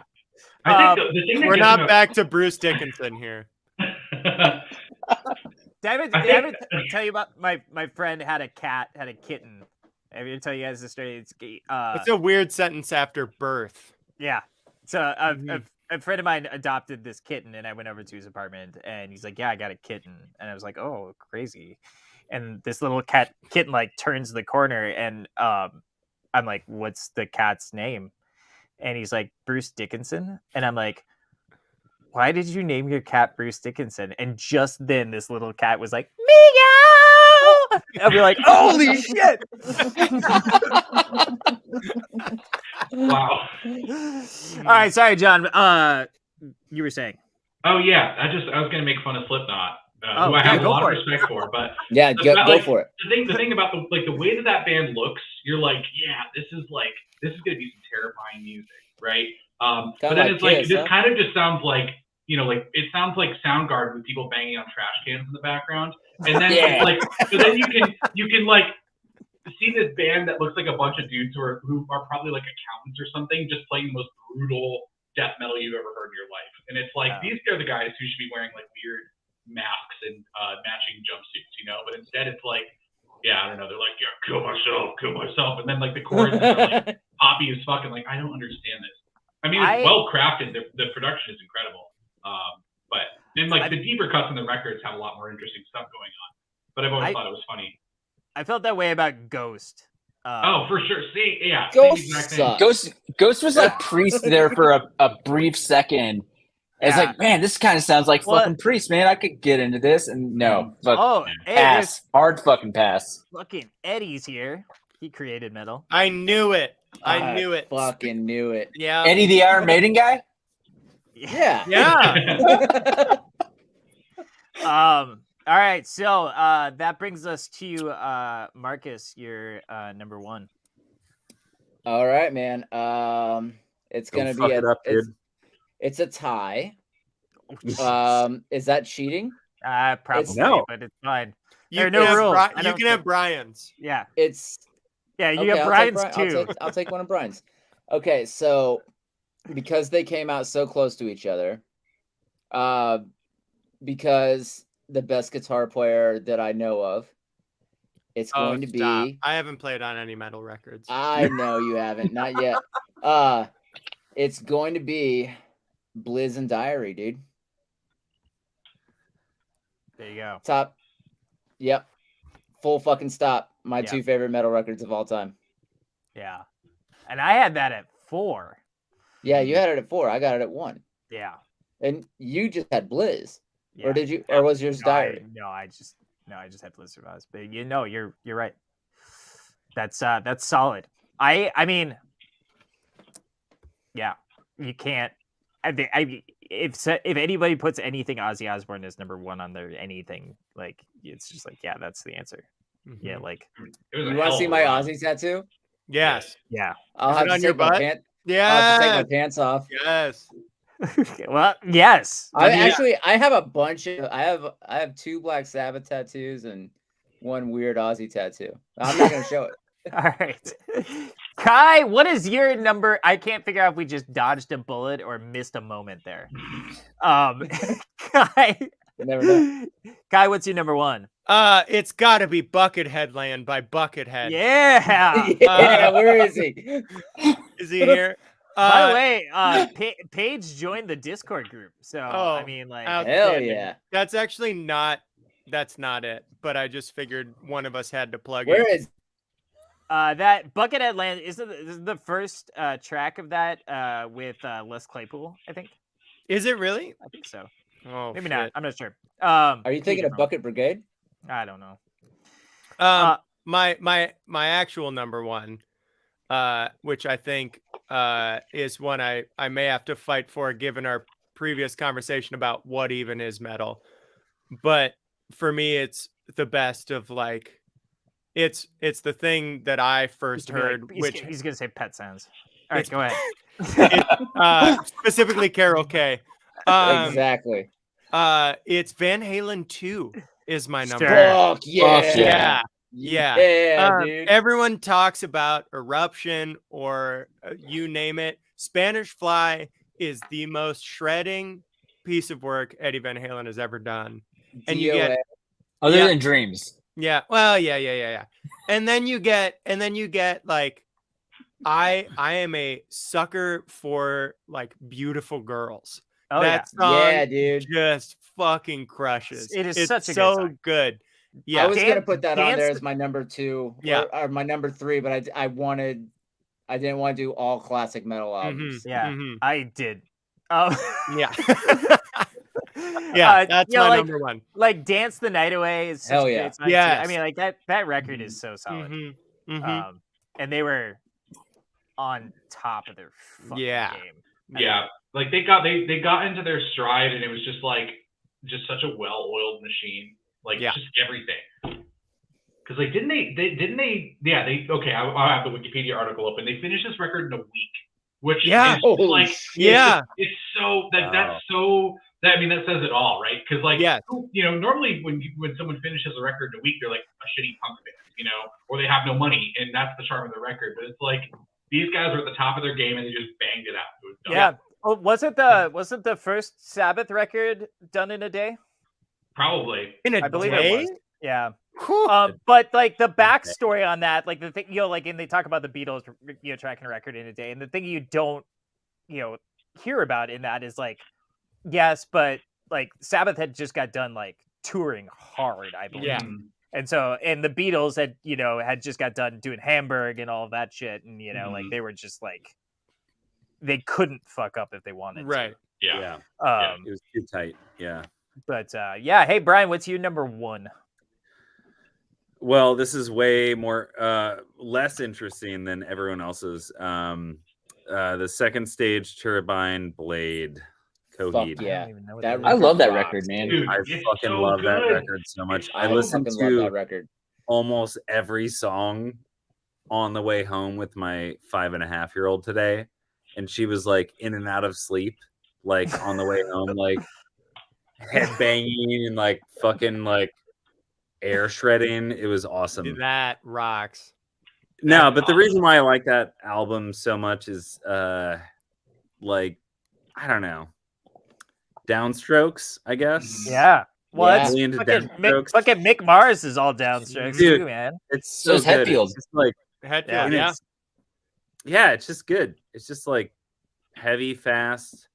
F: I think the thing that
A: We're
F: gets
A: not
F: me-
A: back to Bruce Dickinson here.
B: Did I ever tell you about my friend had a kitten? Have you tell you guys the story?
A: It's a weird sentence after birth.
B: Yeah. So a friend of mine adopted this kitten, and I went over to his apartment, and he's like, "Yeah, I got a kitten," and I was like, "Oh, crazy!" And this little kitten like turns the corner, and I'm like, "What's the cat's name?" And he's like, "Bruce Dickinson," and I'm like, "Why did you name your cat Bruce Dickinson?" And just then, this little cat was like, "Meow!" And we're like, "Holy shit!"
F: Wow.
B: All right, sorry, John. You were saying?
F: Oh yeah, I was gonna make fun of Slipknot, who I have a lot of respect for, but
D: Yeah, go for it.
F: the thing about the way that band looks, you're like, yeah, this is gonna be some terrifying music, right? But then it's like
D: Kiss,
F: this kind of just sounds like, it sounds like Soundgarden with people banging on trash cans in the background, and then so then you can like see this band that looks like a bunch of dudes who are probably like accountants or something, just playing the most brutal death metal you've ever heard in your life. And it's like, these are the guys who should be wearing like weird masks and matching jumpsuits, but instead it's like, yeah, I don't know, they're like, yeah, kill myself, and then like the choruses are like poppy as fuck, and like, I don't understand this. I mean, it's well crafted, the production is incredible, but then like the deeper cuts in the records have a lot more interesting stuff going on, but I've always thought it was funny.
B: I felt that way about Ghost.
F: Oh, for sure. See, yeah.
E: Ghost was like Priest there for a brief second. Yeah. It's like, man, this kind of sounds like fucking Priest, man. I could get into this, and no, pass, hard fucking pass.
B: Fucking Eddie's here. He created metal.
A: I knew it. I knew it.
D: Fucking knew it.
A: Yeah.
E: Eddie the Iron Maiden guy.
D: Yeah.
A: Yeah.
B: All right, so that brings us to Marcus, your number 1.
D: All right, man. It's gonna be it's a tie. Is that cheating?
B: Probably, but it's fine.
A: You
B: there are no rules.
A: You can have Brian's.
B: Yeah.
D: You
B: have Brian's too.
D: I'll take one of Brian's. Okay, so because they came out so close to each other, because the best guitar player that I know of, it's going to be.
A: I haven't played on any metal records.
D: I know you haven't, not yet. It's going to be Blizz and Diary, dude.
B: There you go.
D: Top. Yep. Full fucking stop. My
B: Yeah.
D: 2 favorite metal records of all time.
B: Yeah. And I had that at 4.
D: Yeah, you had it at 4. I got it at 1.
B: Yeah.
D: And you just had Blizz.
B: Yeah.
D: Or did you? Or was yours Diary?
B: I just had Blizzard Survives. But you're right. That's solid. I mean, yeah, you can't. If anybody puts anything Ozzy Osbourne as number 1 on their anything, like it's just like, yeah, that's the answer.
A: Mm-hmm.
B: Yeah, like
D: You want to see my Ozzy tattoo?
A: Yes.
B: Yeah.
D: I'll
A: Is
D: have
A: it
D: to
A: on your
D: take my
A: butt?
D: pants. I'll have to
A: Yes.
D: take my pants off.
A: Yes.
B: Well, yes.
D: I have a bunch of I have 2 Black Sabbath tattoos and 1 weird Ozzy tattoo. I'm not gonna show it.
B: All right. Kai, what is your number? I can't figure out if we just dodged a bullet or missed a moment there. Kai.
D: You never know.
B: Kai, what's your number 1?
A: It's gotta be Buckethead Land by Buckethead.
B: Yeah.
D: Yeah, where is he?
A: Is he here?
B: By the way, Paige joined the Discord group. So I mean, like,
A: out-
D: Hell
A: Outstanding.
D: yeah.
A: That's actually not. That's not it. But I just figured one of us had to plug
D: Where
A: it.
D: is
B: that Buckethead Land isn't the first track of that with Les Claypool, I think.
A: Is it really?
B: I think so.
A: Oh,
B: Maybe
A: shit.
B: not. I'm not sure.
D: Are you
B: please
D: thinking of
B: don't.
D: Bucket Brigade?
B: I don't know.
A: My actual number 1, which I think is one I may have to fight for, given our previous conversation about what even is metal. But for me, it's the best of like, it's the thing that I first heard, which
B: he's gonna say Pet Sounds. All right, go ahead.
A: Specifically Carol K.
D: Exactly.
A: It's Van Halen 2 is my number.
B: Sure.
D: Fuck yeah.
E: Fuck
A: Yeah.
D: Yeah, dude.
A: Everyone talks about Eruption or you name it. Spanish Fly is the most shredding piece of work Eddie Van Halen has ever done. And you get
E: Other
A: Yeah.
E: than Dreams.
A: yeah, well, yeah. And then you get like I am a sucker for like beautiful girls.
B: Oh
A: that
B: yeah.
A: song
D: Yeah, dude.
A: just fucking crushes.
B: It is
A: It's
B: such a good
A: so
B: song.
A: good.
D: I
A: Yeah.
D: was gonna put that on there
B: Dance-
D: as my number 2,
A: Yeah.
D: or my number 3, but I didn't want to do all classic metal albums.
B: Yeah.
A: Mhm.
B: I did.
A: Yeah. Yeah, that's
B: you know,
A: my
B: like,
A: number 1.
B: Like Dance the Night Away is such
D: Hell
B: a
D: yeah.
B: great song too.
A: Yes.
B: I mean, like that record is so solid.
A: Mhm. Mhm.
B: And they were on top of their fucking
A: Yeah.
B: game.
F: Yeah, like they got into their stride, and it was just like such a well-oiled machine, like
A: Yeah.
F: just everything. Because like didn't they okay, I have the Wikipedia article open. They finished this record in a week, which
A: Yeah.
F: is
D: Holy
F: like
D: shit.
A: Yeah.
F: it's so that
C: Wow.
F: that's so that I mean that says it all, right? Because like
A: Yes.
F: normally when someone finishes a record in a week, they're like a shitty punk band, or they have no money, and that's the charm of the record. But it's like these guys were at the top of their game, and they just banged it out. It was dope.
B: Yeah. Oh, wasn't the first Sabbath record done in a day?
F: Probably.
A: In a
B: I believe
A: day?
B: it was. Yeah.
A: Whew.
B: But like the backstory on that, like the thing, like, and they talk about the Beatles, tracking a record in a day, and the thing you don't, hear about in that is like, yes, but like Sabbath had just got done like touring hard, I believe.
A: Yeah.
B: And so, and the Beatles had just got done doing Hamburg and all of that shit, and like they were just like, they couldn't fuck up if they wanted
A: Right.
F: Yeah.
B: to.
C: It was too tight. Yeah.
B: But yeah, hey Brian, what's your number 1?
C: Well, this is way more less interesting than everyone else's. The Second Stage Turbine Blade Coheed.
D: Fuck yeah.
B: I don't even know what
D: That
B: that
E: I
B: is.
E: love that
D: rocks,
E: record, man.
F: Dude,
C: I
F: it's
C: fucking
F: so
C: love that
F: good.
C: record so much. I
D: I
C: listened
D: fucking love
C: to
D: that record.
C: almost every song on the way home with my 5.5-year-old today, and she was like in and out of sleep, like on the way home, like head banging and like fucking like air shredding. It was awesome.
A: That rocks.
C: No, but the reason why I like that album so much is like, I don't know, downstrokes, I guess.
B: Yeah. Well,
D: Yeah.
B: that's
C: Really into
B: fucking
C: downstrokes.
B: Mick Mars is all downstrokes
C: Dude.
B: too, man.
C: It's
E: So
C: so
E: is
C: good.
E: Hetfield.
C: It's just like,
A: Head
B: Yeah.
A: yeah.
C: yeah, it's just good. It's just like heavy, fast,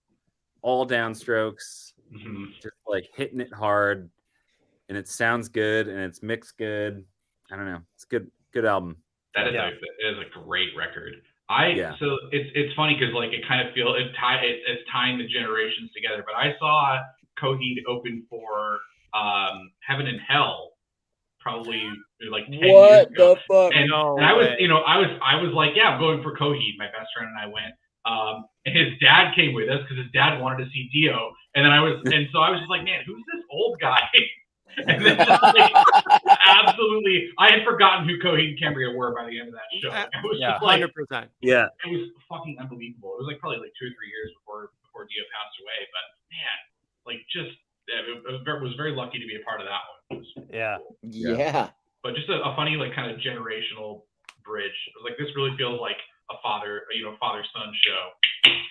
C: all downstrokes, just like hitting it hard, and it sounds good and it's mixed good. I don't know. It's good album.
F: That is a great record. So it's funny because like it kind of feels it's tying the generations together. But I saw Coheed open for Heaven and Hell probably like 10 years ago.
D: The fuck?
F: And I was I was like, yeah, I'm going for Coheed. My best friend and I went. And his dad came with us because his dad wanted to see Dio. And then I was just like, man, who's this old guy? And then just like, absolutely, I had forgotten who Coheed and Cambria were by the end of that show. It was just like
A: 100%.
C: Yeah,
F: it was fucking unbelievable. It was like probably like 2 or 3 years before Dio passed away. But man, like just it was very lucky to be a part of that one.
D: Yeah.
F: But just a funny like kind of generational bridge. It was like this really feels like a father-son show.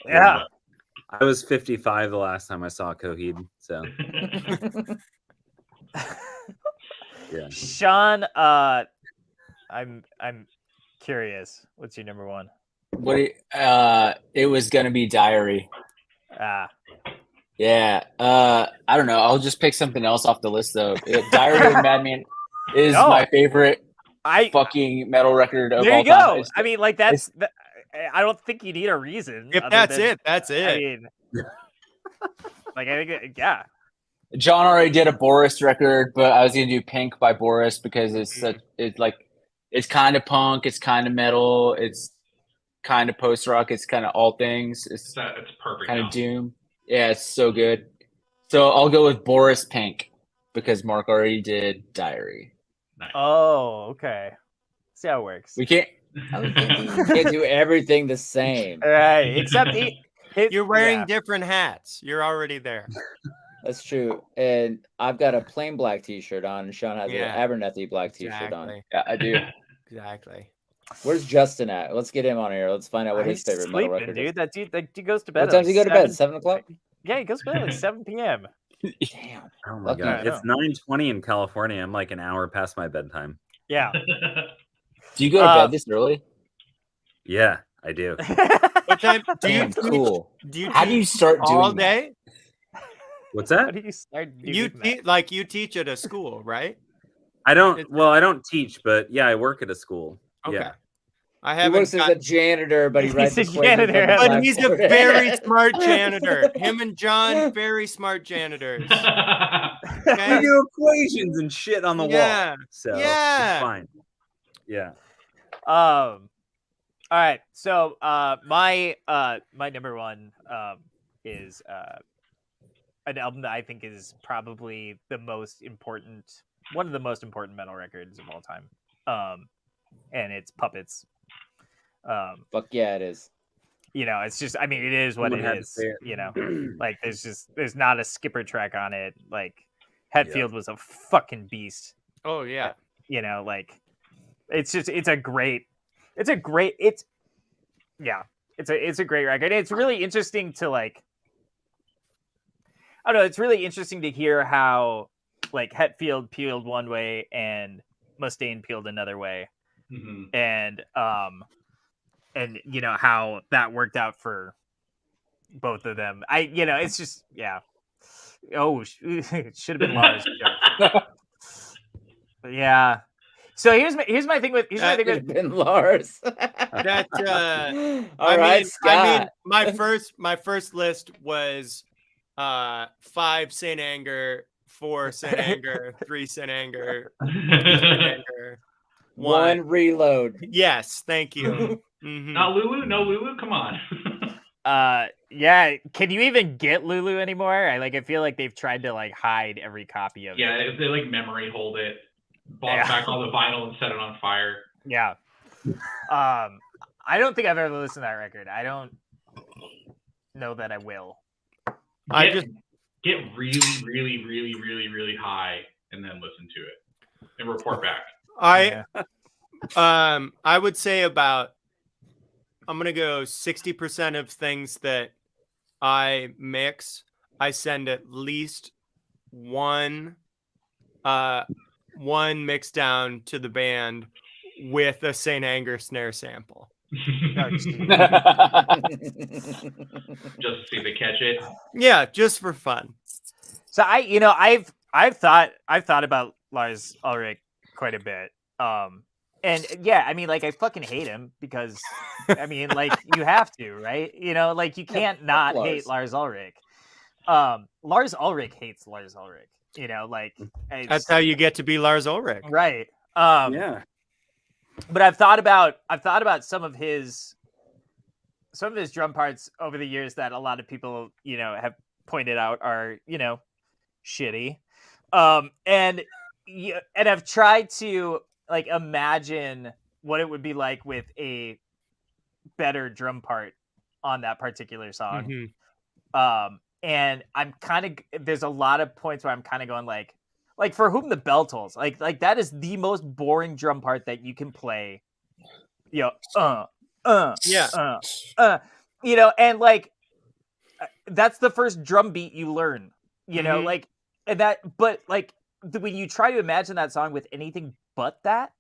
B: Yeah.
C: I was 55 the last time I saw Coheed, so yeah.
B: Sean, I'm curious. What's your number one?
E: It was gonna be Diary. Yeah. I don't know. I'll just pick something else off the list though. Diary of Madman is my favorite fucking metal record of all time.
B: There you go. I mean, like I don't think you need a reason.
A: If that's it.
B: I mean, like I think, yeah.
E: John already did a Boris record, but I was gonna do Pink by Boris because it's kind of punk, it's kind of metal, it's kind of post rock, it's kind of all things. It's
F: perfect.
E: Kind of doom. Yeah, it's so good. So I'll go with Boris Pink because Mark already did Diary.
F: Nice.
B: Oh, okay. See how it works.
E: We can't.
D: You can't do everything the same.
B: Right, except
A: you're wearing different hats. You're already there.
D: That's true. And I've got a plain black t-shirt on, and Sean has an Abernethy black t-shirt on.
E: Yeah, I do.
A: Exactly.
D: Where's Justin at? Let's get him on here. Let's find out what his favorite metal record is.
B: That dude goes to bed.
D: What time does he go to bed? 7 o'clock?
B: Yeah, he goes to bed at like 7 p.m.
D: Damn.
C: Oh my god. It's 9:20 in California. I'm like an hour past my bedtime.
B: Yeah.
E: Do you go to bed this early?
C: Yeah, I do.
A: What time do you
D: cool.
E: How do you start doing
A: all day?
C: What's that?
B: How do you start doing
A: you teach at a school, right?
C: I don't teach, but yeah, I work at a school.
A: Okay.
C: Yeah.
D: He works as a janitor, but he writes
B: a janitor.
A: But he's a very smart janitor. Him and John, very smart janitors.
C: Okay? We do equations and shit on the wall. So it's fine. Yeah.
B: All right. So my number one is an album that I think is probably one of the most important metal records of all time. And it's Puppets.
D: Fuck yeah, it is.
B: You know, it's just, I mean, it is what it is. You know, like there's not a skipper track on it. Like Hetfield was a fucking beast.
A: Oh yeah.
B: You know, like it's a great record. It's really interesting to like, I don't know. It's really interesting to hear how like Hetfield peeled one way and Mustaine peeled another way.
F: Mm-hmm.
B: And you know how that worked out for both of them. It's just Oh, it should have been Lars. But yeah. So here's my thing with
D: been Lars.
A: That
D: all right, Scott.
A: I mean, my first list was 5 Saint Anger, 4 Saint Anger, 3 Saint Anger, 2 Saint Anger,
D: 1 Reload.
A: Yes, thank you. Mm-hmm.
F: Not Lulu? No Lulu? Come on.
B: Yeah. Can you even get Lulu anymore? I feel like they've tried to like hide every copy of it.
F: Yeah, they like memory hold it, bought back all the vinyl and set it on fire.
B: Yeah. I don't think I've ever listened to that record. I don't know that I will.
F: Get really, really, really, really, really high and then listen to it and report back.
A: I would say I'm gonna go 60% of things that I mix. I send at least one mix down to the band with a Saint Anger snare sample.
F: Just to see if they catch it.
A: Yeah, just for fun.
B: So I've thought about Lars Ulrich quite a bit. And yeah, I mean, like, I fucking hate him because I mean, like, you have to, right? Like, you can't not hate Lars Ulrich. Lars Ulrich hates Lars Ulrich. Like,
A: That's how you get to be Lars Ulrich,
B: right?
C: Yeah.
B: But I've thought about some of his drum parts over the years that a lot of people have pointed out are shitty, and I've tried to like imagine what it would be like with a better drum part on that particular song.
A: Mm-hmm.
B: And I'm kind of there's a lot of points where I'm kind of going like For Whom the Bell Tolls, like that is the most boring drum part that you can play. And like that's the first drum beat you learn. Like, and that, but like when you try to imagine that song with anything but that,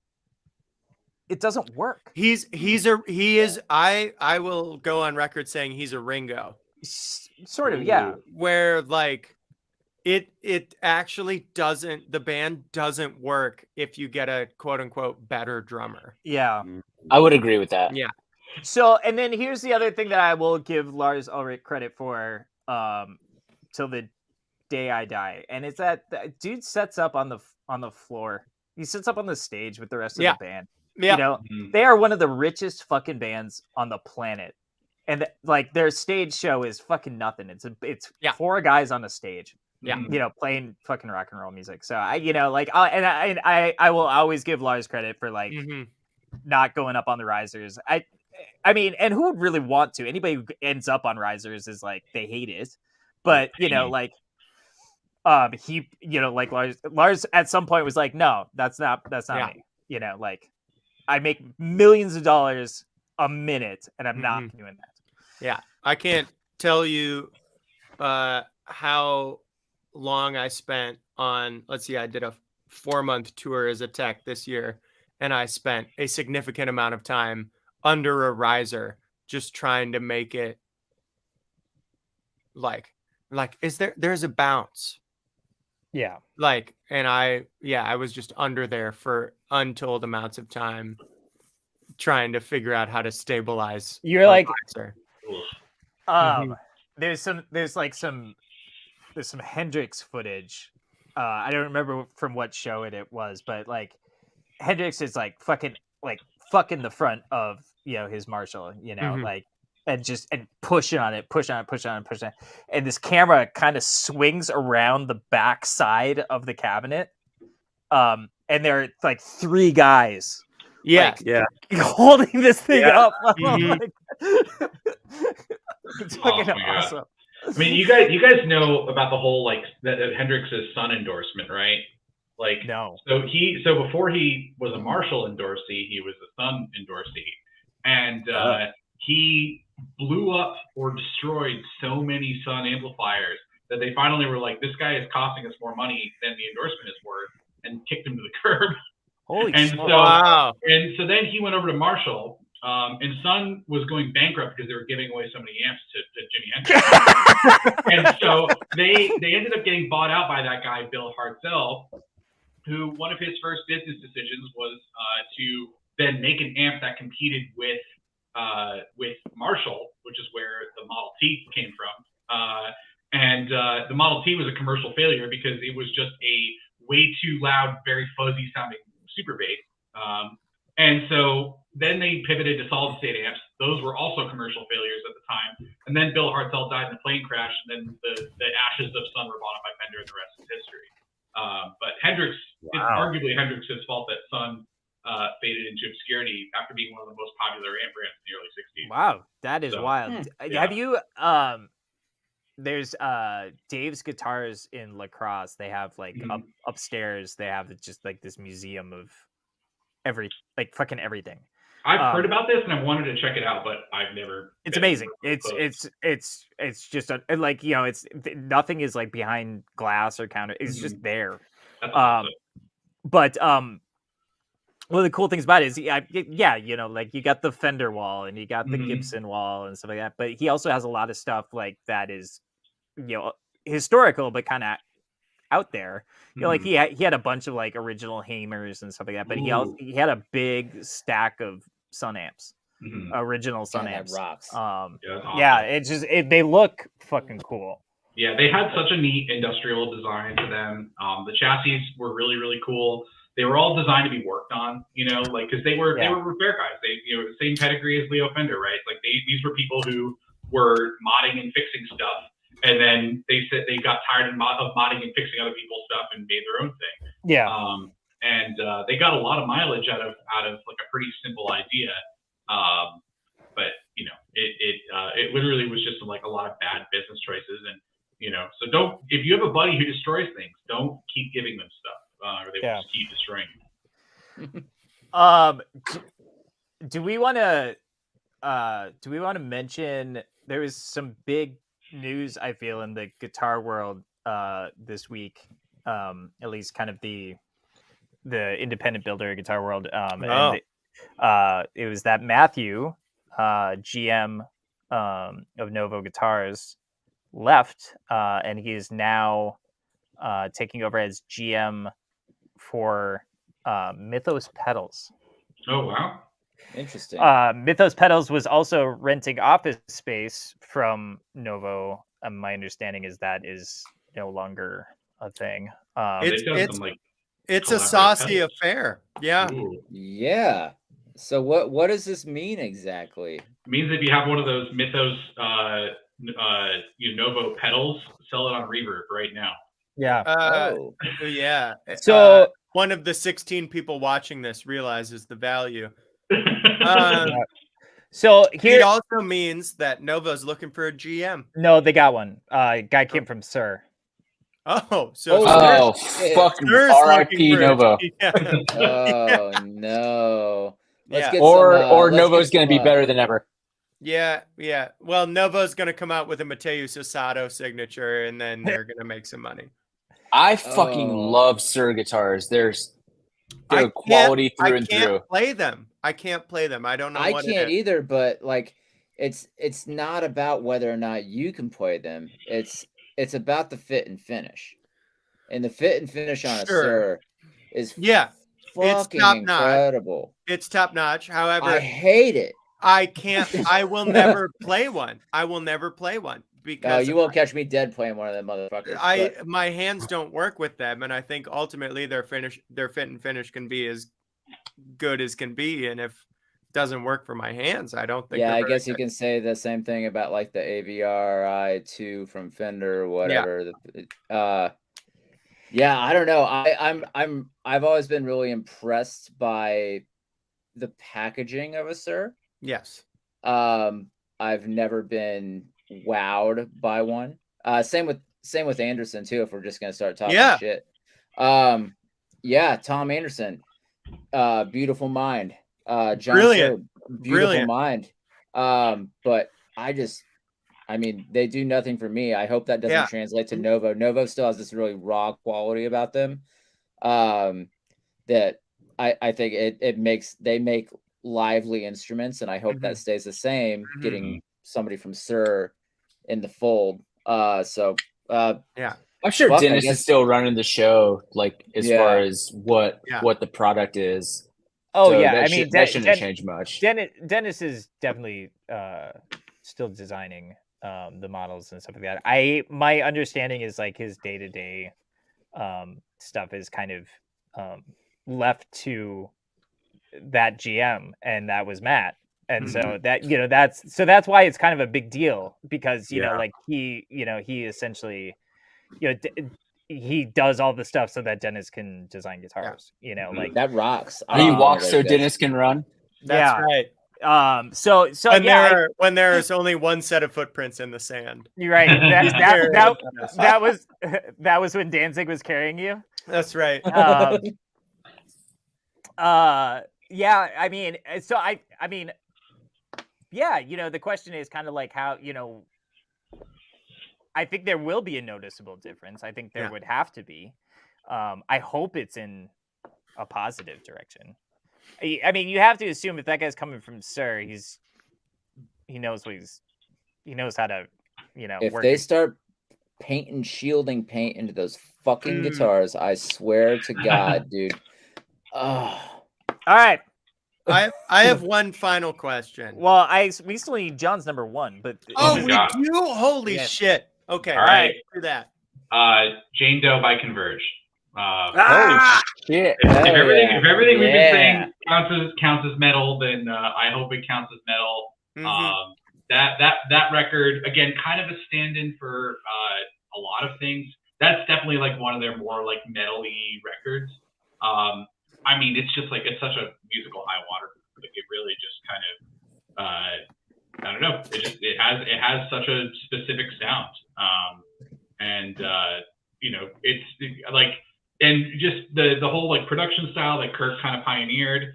B: it doesn't work.
A: He is. I will go on record saying he's a Ringo.
B: Sort of, yeah.
A: Where like it actually doesn't. The band doesn't work if you get a quote unquote better drummer.
B: Yeah,
E: I would agree with that.
A: Yeah.
B: So, and then here's the other thing that I will give Lars Ulrich credit for, till the day I die, and it's that dude sets up on the floor. He sits up on the stage with the rest of the band.
A: Yeah.
B: They are one of the richest fucking bands on the planet, and like their stage show is fucking nothing. It's four guys on a stage.
A: Yeah.
B: Playing fucking rock and roll music. So I will always give Lars credit for like not going up on the risers. I mean, and who would really want to? Anybody who ends up on risers is like they hate it. But like he like Lars at some point was like, no, that's not me. Like I make millions of dollars a minute and I'm not doing that.
A: Yeah. I can't tell you how long I spent on, let's see, I did a 4-month tour as a tech this year, and I spent a significant amount of time under a riser just trying to make it like there's a bounce.
B: Yeah.
A: Like, and I was just under there for untold amounts of time trying to figure out how to stabilize.
B: You're like,
A: riser.
B: There's some Hendrix footage. I don't remember from what show it was, but like Hendrix is like fucking the front of his Marshall, like and pushing on it, and this camera kind of swings around the back side of the cabinet, and there are like three guys, holding this thing up. It's fucking awesome.
F: I mean, you guys know about the whole like that Hendrix's son endorsement, right? Like,
B: no.
F: So before he was a Marshall endorsee, he was a Sun endorsee, and he blew up or destroyed so many Sun amplifiers that they finally were like, "This guy is costing us more money than the endorsement is worth," and kicked him to the curb.
B: Holy
F: shit!
A: Wow!
F: And so then he went over to Marshall. And Sun was going bankrupt because they were giving away so many amps to Jimi Hendrix. And so they ended up getting bought out by that guy, Bill Hartzell, who one of his first business decisions was to then make an amp that competed with Marshall, which is where the Model T came from. And the Model T was a commercial failure because it was just a way too loud, very fuzzy sounding super bass. And so then they pivoted to solid state amps. Those were also commercial failures at the time. And then Bill Hartzell died in a plane crash, and then the ashes of Sun were bought up by Fender, and the rest is history. But Hendrix, it's arguably Hendrix's fault that Sun faded into obscurity after being one of the most popular amp brands in the early 60s.
B: Wow, that is wild. Have you there's Dave's Guitars in La Crosse. They have like upstairs, they have just like this museum of fucking everything.
F: I've heard about this and I wanted to check it out, but I've never.
B: It's amazing. It's just like it's nothing is like behind glass or counter. It's just there.
F: That's awesome.
B: But Well, the cool things about it is, yeah, you know, like you got the Fender wall and you got the
F: Mhm.
B: Gibson wall and stuff like that. But he also has a lot of stuff like that is, you know, historical but kind of out there. You know, like
F: Mhm.
B: he had a bunch of like original Hamers and stuff like that. But
F: Ooh.
B: he had a big stack of Sun amps,
F: Mhm.
B: original Sun
D: Man, that
B: amps.
D: rocks.
F: Yeah, that's awesome.
B: Yeah, they look fucking cool.
F: Yeah, they had such a neat industrial design to them. The chassis were really, really cool. They were all designed to be worked on, you know, like because they were repair guys. They, you know, the same pedigree as Leo Fender, right? Like these were people who were modding and fixing stuff, and then they said they got tired of modding and fixing other people's stuff and made their own thing.
B: Yeah.
F: And they got a lot of mileage out of like a pretty simple idea. But you know, it literally was just like a lot of bad business choices. And you know, so don't, if you have a buddy who destroys things, don't keep giving them stuff, or they will just keep destroying you.
B: Do we want to mention there was some big news, I feel, in the guitar world this week, at least kind of the independent builder guitar world, and it was that Matthew, GM of Novo Guitars, left, and he is now taking over as GM for Mythos Pedals.
F: Oh wow,
D: interesting.
B: Mythos Pedals was also renting office space from Novo. My understanding is that is no longer a thing.
A: It's a saucy affair. Yeah.
F: Ooh.
D: Yeah. So what does this mean exactly?
F: It means if you have one of those Mythos Novo pedals, sell it on Reverb right now.
B: Yeah.
A: Yeah.
B: So
A: one of the 16 people watching this realizes the value.
B: So here,
A: it also means that Novo's looking for a GM.
B: No, they got one. Guy came from Sir.
A: Oh, so
E: fucking R.I.P. Novo.
D: Oh no. Let's get
E: or Novo's going to be better than ever.
A: Yeah. Well, Novo's going to come out with a Mateus Osato signature, and then they're going to make some money.
E: I fucking love Sir guitars. They're quality through and through.
A: I can't play them. I don't know.
D: I can't either. But like, it's not about whether or not you can play them. It's about the fit and finish, and the fit and finish on a Sir is fucking incredible.
A: It's top notch. However,
D: I hate it.
A: I will never play one. I will never play one because
D: you won't catch me dead playing one of them motherfuckers.
A: My hands don't work with them, and I think ultimately their fit and finish can be as good as can be, and if it doesn't work for my hands, I don't think.
D: Yeah, I guess you can say the same thing about like the AVR i2 from Fender or whatever. Yeah, I don't know. I've always been really impressed by the packaging of a Sir.
A: Yes.
D: I've never been wowed by one. Same with Anderson too, if we're just gonna start talking shit. Tom Anderson. Beautiful mind. John
A: Brilliant.
D: Sir, beautiful mind. But I mean, they do nothing for me. I hope that doesn't translate to Novo. Novo still has this really raw quality about them. That I think they make lively instruments, and I hope that stays the same. Getting somebody from Sir in the fold. I'm
E: sure Dennis is still running the show, like as far as what the product is.
B: Oh
E: so
B: yeah,
E: that shouldn't change much.
B: Dennis is definitely still designing the models and stuff like that. My understanding is like his day-to-day stuff is kind of left to that GM, and that was Matt. And so that's why it's kind of a big deal, because you know, like he essentially, he does all the stuff so that Dennis can design guitars. You know, like
D: that rocks.
E: He walks so Dennis can run.
A: That's right.
B: So
A: when there's only one set of footprints in the sand.
B: You're right. That was when Danzig was carrying you.
A: That's right.
B: Yeah, I mean, so I mean, yeah, the question is kind of like how, I think there will be a noticeable difference. I think there would have to be. I hope it's in a positive direction. I mean, you have to assume if that guy's coming from Sir, he knows he knows how to,
D: If
B: work
D: they
B: it.
D: start painting shielding paint into those fucking guitars, I swear to God, dude. Oh.
B: All right.
A: I have one final question.
B: Well, I recently need John's number 1, but
A: Oh,
F: my
A: we
F: God.
A: do? Holy
B: Yeah.
A: shit. Okay.
F: All right.
A: Do that.
F: Jane Doe by Converge.
C: Ah!
E: Shit.
F: If
D: Hell
F: everything we've been
D: yeah.
F: saying counts as metal, then I hope it counts as metal.
A: Mhm.
F: That record, again, kind of a stand-in for a lot of things. That's definitely like one of their more like metal-y records. I mean, it's just like it's such a musical high water. Like it really just kind of I don't know. It has such a specific sound. It's like, and just the whole like production style that Kirk kind of pioneered.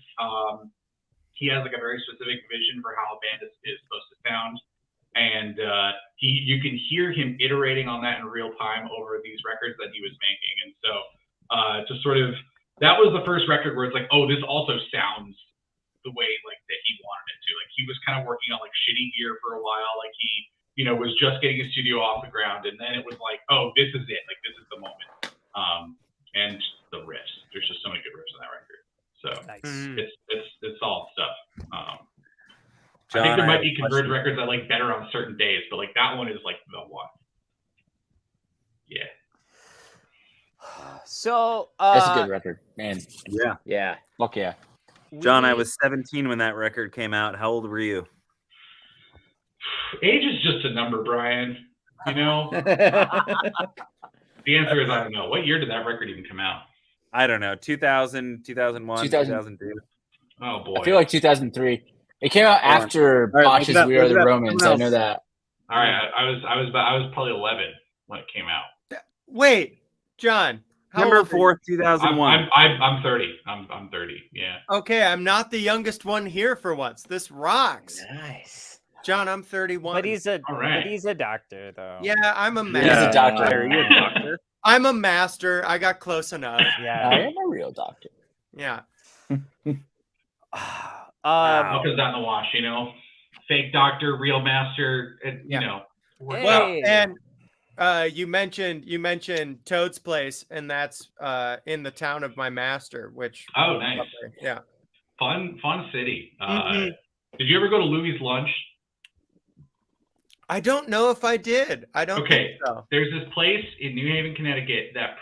F: He has like a very specific vision for how a band is supposed to sound, and you can hear him iterating on that in real time over these records that he was making. And so to sort of, that was the first record where it's like, oh, this also sounds the way like that he wanted it to. Like he was kind of working on like shitty gear for a while. Like he, was just getting his studio off the ground, and then it was like, oh, this is it. Like this is the moment. And the riffs. There's just so many good riffs on that record. So
B: nice.
F: it's solid stuff.
C: John,
F: I think there
C: I
F: might
C: have
F: be
C: a
F: Converge
C: question.
F: records I like better on certain days, but like that one is like the one. Yeah.
B: So
E: That's a good record, man.
C: Yeah.
D: Yeah.
E: Fuck yeah.
C: John, I was 17 when that record came out. How old were you?
F: Age is just a number, Brian. The answer is I don't know. What year did that record even come out?
C: I don't know. 2000, 2001, 2002.
F: Oh boy.
E: I feel like 2003. It came out after
C: All right,
E: Botch's
C: look it up,
E: We Are
C: look it
E: the
C: up.
E: Romans.
C: Someone
E: I know
C: else.
E: that.
F: All right, I was probably 11 when it came out.
A: Wait, John. How
C: September
A: old are you?
C: 4th, 2001.
F: I'm 30. I'm 30. Yeah.
A: Okay, I'm not the youngest one here for once. This rocks.
D: Nice.
A: John, I'm 31.
B: But he's a
F: All right.
B: but he's a doctor though.
A: Yeah, I'm a
E: He's
A: master.
E: a doctor.
C: Are you a doctor?
A: I'm a master. I got close enough.
E: I
B: Yeah.
E: am a real doctor.
A: Yeah.
F: What goes down the wash, Fake doctor, real master,
A: Well,
B: Hey.
A: and you mentioned Toad's Place, and that's in the town of my master, which
F: Oh, nice.
A: yeah.
F: Fun city.
A: Mhm.
F: Did you ever go to Louis' Lunch?
A: I don't know if I did. I don't
F: Okay.
A: think so.
F: There's this place in New Haven, Connecticut that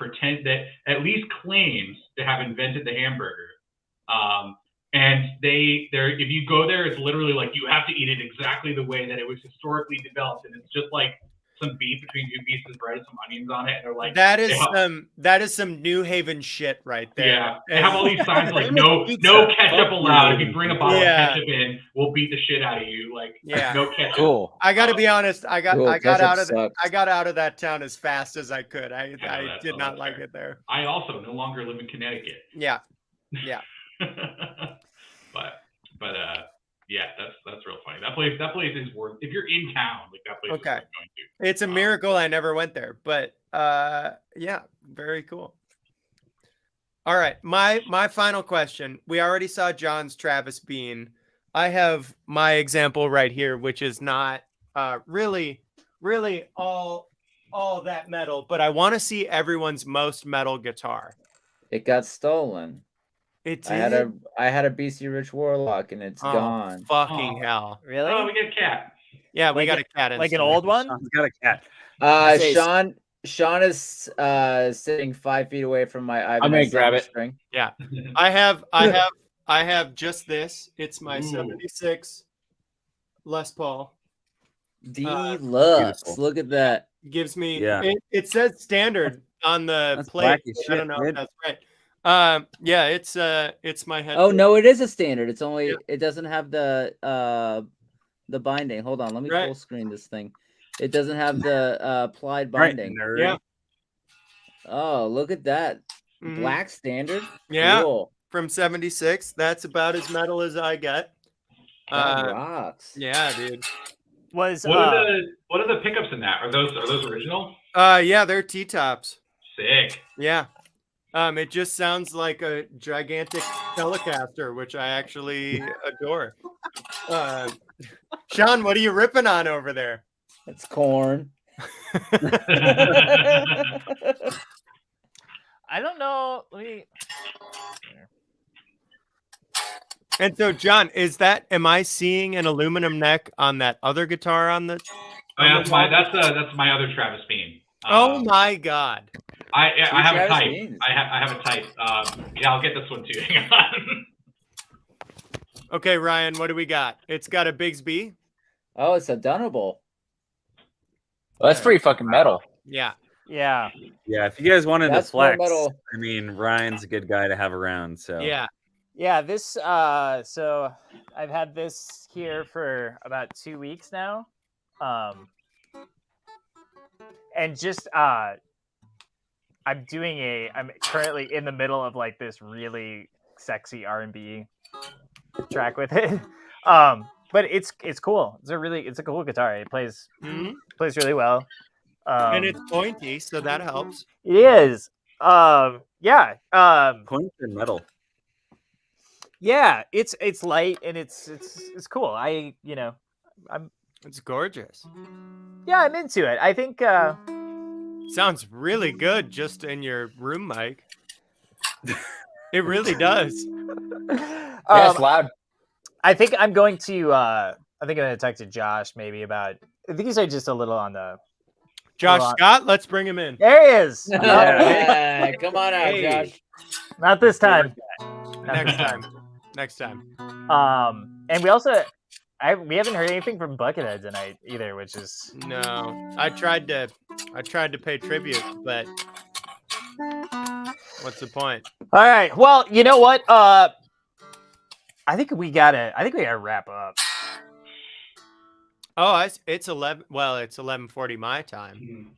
F: at least claims to have invented the hamburger. And if you go there, it's literally like you have to eat it exactly the way that it was historically developed, and it's just like some beef between two pieces of bread, some onions on it, and they're like,
A: That is some New Haven shit right there.
F: yeah, they have all these signs like
A: Same
F: no
A: with
F: no
A: pizza.
F: ketchup
C: Fuck
F: allowed.
C: you.
F: If you bring a bottle
A: Yeah.
F: of ketchup in, we'll beat the shit out of you. Like
A: Yeah.
F: no ketchup.
E: Cool.
A: I got to be honest. I got
D: Cool, ketchup
A: out of
D: sucks.
A: I got out of that town as fast as I could. I
F: that's
A: did not like
F: fair.
A: it there.
F: I also no longer live in Connecticut.
A: Yeah.
F: but yeah, that's real funny. That place is worth, if you're in town, like that place is
A: Okay.
F: worth going to.
A: It's a miracle I never went there, but yeah, very cool. All right, my final question. We already saw John's Travis Bean. I have my example right here, which is not really all that metal, but I want to see everyone's most metal guitar.
D: It got stolen.
A: It's
D: I had a BC Rich Warlock and it's gone.
A: Fucking
F: Oh.
A: hell.
B: Really?
F: Oh, we get a cat.
A: Yeah, we
B: Like
A: got a cat.
B: like an
A: installed.
B: old one?
C: Sean's got a cat.
B: Say-
D: Sean is sitting 5 feet away from my Ibanez
E: I'm gonna grab it.
D: string.
A: I have just this. It's my
F: Ooh.
A: 76 Les Paul.
D: Deluxe.
C: beautiful.
D: Look at that.
A: Gives me
C: Yeah.
A: it says standard on the
C: That's
A: plate.
C: black as
A: I don't
C: shit,
A: know if
C: dude.
A: that's right. Yeah, it's my head.
D: Oh no, it is a standard. It's only
A: Yeah.
D: it doesn't have the binding. Hold on, let me
A: Right.
D: full screen this thing. It doesn't have the applied
C: Right,
D: binding.
C: nerd.
A: Yeah.
D: Oh, look at that.
A: Mhm.
D: Black standard.
A: Yeah,
D: Cool.
A: from 76. That's about as metal as I get.
D: That
A: Uh,
D: rocks.
A: yeah, dude.
B: Was
F: What are the pickups in that? Are those original?
A: Yeah, they're T-tops.
F: Sick.
A: Yeah. It just sounds like a gigantic Telecaster, which I actually adore. Sean, what are you ripping on over there?
D: It's corn.
B: I don't know. Let me.
A: And so, John, am I seeing an aluminum neck on that other guitar on the?
F: Oh, yeah, that's my other Travis Bean.
A: Oh my God!
F: I have a
D: Travis
F: type.
D: Beans.
F: I have a type. Yeah, I'll get this one too. Hang on.
A: Okay, Ryan, what do we got? It's got a Bigsby.
D: Oh, it's a Dunnable.
E: Well, that's pretty fucking metal.
A: Yeah.
B: Yeah.
C: Yeah, if you guys wanted to
D: That's more
C: flex,
D: metal.
C: I mean, Ryan's a good guy to have around. So
A: Yeah.
B: Yeah. This. So I've had this here for about 2 weeks now. And just I'm currently in the middle of like this really sexy R&B track with it. But it's cool. It's a cool guitar. It plays really well.
A: And it's pointy, so that helps.
B: It is. Yeah.
C: points are metal.
B: Yeah, it's light and it's cool.
A: It's gorgeous.
B: Yeah, I'm into it. I think
A: Sounds really good just in your room mic. It really does.
E: Yeah, it's loud.
B: I think I'm going to talk to Josh maybe about. I think he's just a little on the.
A: Josh Scott, let's bring him in.
B: There he is.
D: Yeah. Come on out,
C: Hey.
D: Josh.
B: Not this time.
A: Next time.
B: And we also, we haven't heard anything from Buckethead tonight either, which is
A: No, I tried to pay tribute, but what's the point?
B: all right. Well, you know what? I think we gotta wrap up.
A: Oh, it's 11. Well, it's 11:40 my time.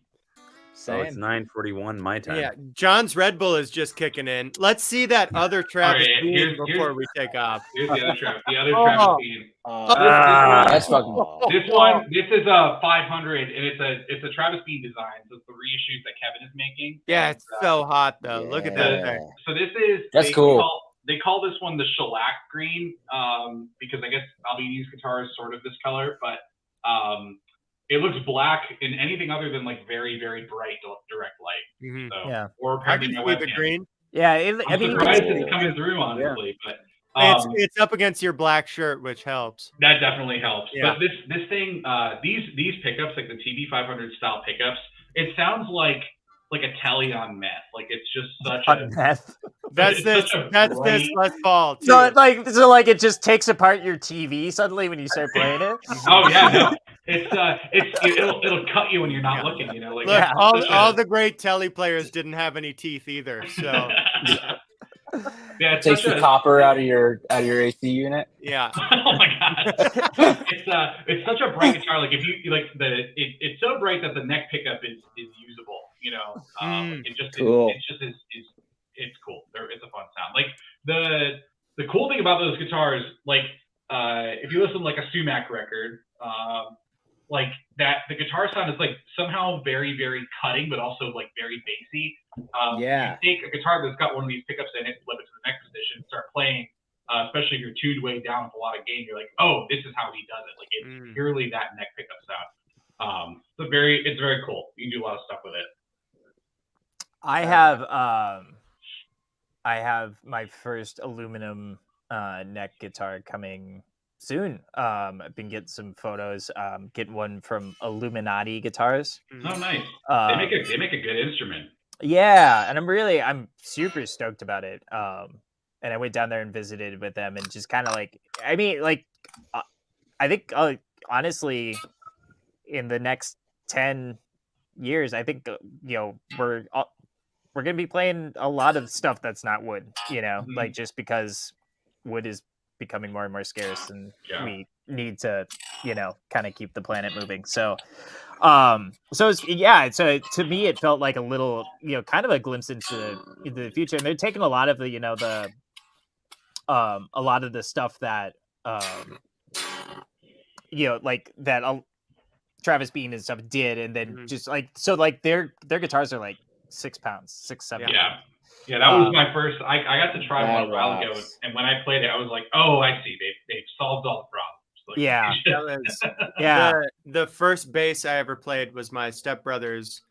C: So it's
D: Same.
C: 9:41 my time.
A: Yeah, John's Red Bull is just kicking in. Let's see that other Travis
F: Alright,
A: Bean
F: here's-
A: before we take off.
F: Here's the other Travis. The other Travis Bean.
E: That's fucking.
F: This one, this is a 500, and it's a Travis Bean design. So it's the reissues that Kevin is making.
A: Yeah,
F: And,
A: it's so hot though. Look at that
D: Yeah.
A: thing.
F: So this is
E: That's
F: they
E: cool.
F: They call this one the shellac green, because I guess Albini's guitar is sort of this color, but it looks black in anything other than like very, very bright direct light.
A: Mhm.
F: So,
B: Yeah.
F: or
A: I
F: probably
A: can
F: my
A: see the
F: webcam.
A: green.
B: Yeah,
F: I'm surprised it's coming through, honestly, but
A: It's up against your black shirt, which helps.
F: that definitely helps.
A: Yeah.
F: But this thing, these pickups, like the TB500 style pickups, it sounds like a telly on meth. Like it's just such a
A: That's
F: it's
A: this.
F: such a
A: That's
F: bright-
A: this. Let's fall. Too.
B: so it just takes apart your TV suddenly when you start playing it.
F: Oh yeah, no. It'll cut you when you're not looking, you know. Like
A: Look,
F: it's
A: all
F: such
A: the great telly players didn't have any teeth either. So
F: yeah, it's
E: Takes
F: such
E: the
F: a
E: copper out of your AC unit.
A: yeah.
F: oh my god, it's such a bright guitar. Like if you like it's so bright that the neck pickup is usable. You know, it just
D: Cool.
F: it's cool. It's a fun sound. Like the cool thing about those guitars, like if you listen to like a Sumac record, like that the guitar sound is like somehow very, very cutting, but also like very bassy.
D: Yeah.
F: You take a guitar that's got one of these pickups in it, flip it to the neck position, start playing. Especially if you're tuned way down with a lot of gain, you're like, oh, this is how he does it. Like it's purely that neck pickup sound. So it's very cool. You can do a lot of stuff with it.
B: I have my first aluminum neck guitar coming soon. I've been getting some photos. Getting one from Illuminati Guitars.
F: Oh, nice. They make a good instrument.
B: Yeah, and I'm super stoked about it. And I went down there and visited with them, and just kind of like, I mean, like, I think honestly, in the next 10 years, I think we're gonna be playing a lot of stuff that's not wood. You know, like just because wood is becoming more and more scarce, and we need to, kind of keep the planet moving. So, so to me, it felt like a little, kind of a glimpse into the future. And they're taking a lot of the, a lot of the stuff that, like that Travis Bean and stuff did, and then just like, so like their guitars are like 6 pounds, 6, 7.
F: Yeah. Yeah, that was my first. I got to try one a while ago,
D: rocks.
F: and when I played it, I was like, "Oh, I see. They've solved all the problems." Like,
B: Yeah.
A: That was
B: Yeah.
A: the first bass I ever played was my stepbrother's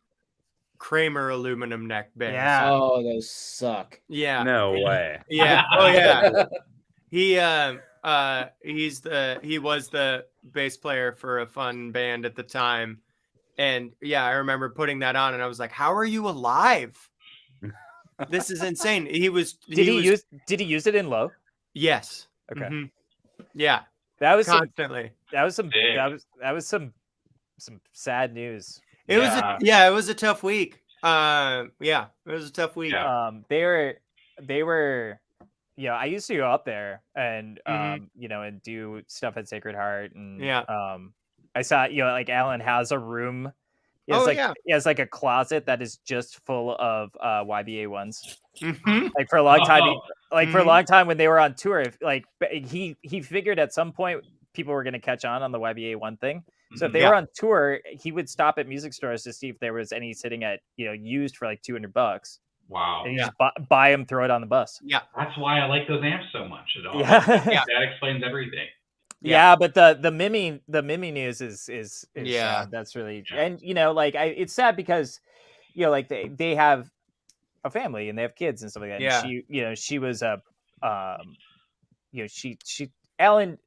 A: Kramer aluminum neck bass.
B: Yeah.
D: Oh, those suck.
A: Yeah.
C: No way.
A: Yeah. Oh yeah. He was the bass player for a fun band at the time. And yeah, I remember putting that on and I was like, how are you alive? This is insane. Did
B: he use it in low?
A: Yes.
B: Okay.
A: Mhm. Yeah.
B: That was
A: Constantly.
B: that was some sad news.
A: It was a tough week. Yeah, it was a tough week.
F: Yeah.
B: They were I used to go up there and
A: Mhm.
B: and do stuff at Sacred Heart, and
A: Yeah.
B: I saw like Alan has a room. He has like a closet that is just full of YBA ones.
A: Mhm.
B: Like for a long time, for a
A: Mhm.
B: long time when they were on tour, he figured at some point people were going to catch on the YBA one thing. So if they were on tour, he would stop at music stores to see if there was any sitting at used for like $200.
F: Wow.
B: And you just buy them, throw it on the bus.
A: Yeah.
F: That's why I like those amps so much. It all,
B: Yeah.
F: That explains everything.
B: Yeah, but the Mimi news is that's really and it's sad because like they have a family and they have kids and stuff like that.
A: Yeah.
B: And she was a Alan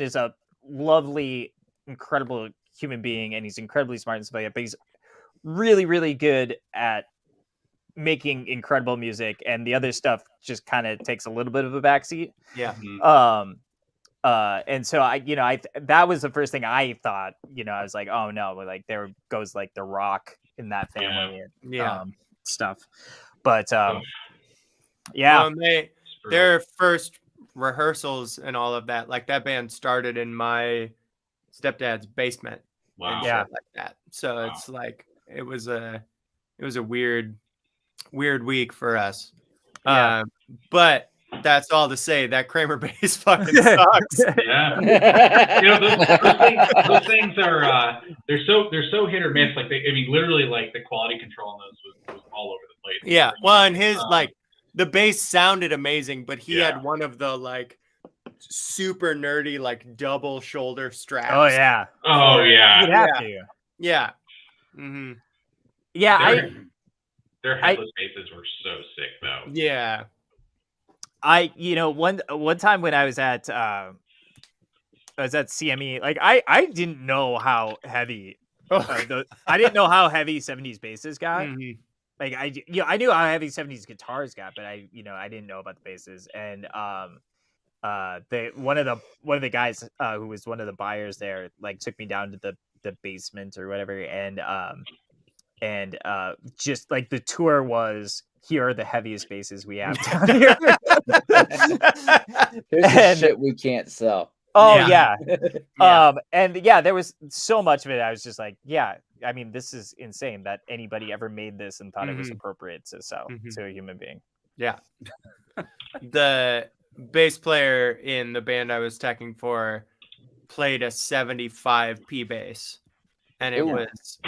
B: is a lovely, incredible human being, and he's incredibly smart and stuff like that, but he's really, really good at making incredible music, and the other stuff just kind of takes a little bit of a backseat.
A: Yeah.
B: And so I that was the first thing I thought. I was like, oh no, like there goes like the Rock in that family, and stuff. But
A: Well, their first rehearsals and all of that, like that band started in my stepdad's basement.
F: Wow.
A: And shit like that. So it's like it was a weird week for us.
B: Yeah.
A: But that's all to say that Kramer bass fucking sucks.
F: Yeah. Those things are they're so hit or miss. Like literally, like the quality control on those was all over the place.
A: Yeah. Well, and his the bass sounded amazing, but he had one of the like super nerdy like double shoulder straps.
B: Oh yeah.
F: Oh yeah.
B: You'd have to.
A: Yeah. Mm-hmm.
B: Yeah.
F: Their headless basses were so sick though.
A: Yeah.
B: One time when I was at CME, like I didn't know how heavy I didn't know how heavy 70s basses got.
A: Mm-hmm.
B: Like I knew how heavy 70s guitars got, but I didn't know about the basses. And one of the guys who was one of the buyers there like took me down to the basement or whatever, and just like the tour was, here are the heaviest basses we have down here.
D: Here's the shit we can't sell.
B: Oh yeah. And there was so much of it. I was just like, I mean, this is insane that anybody ever made this and thought it was appropriate to sell to a human being.
A: Yeah. The bass player in the band I was teching for played a 75 P bass, and it was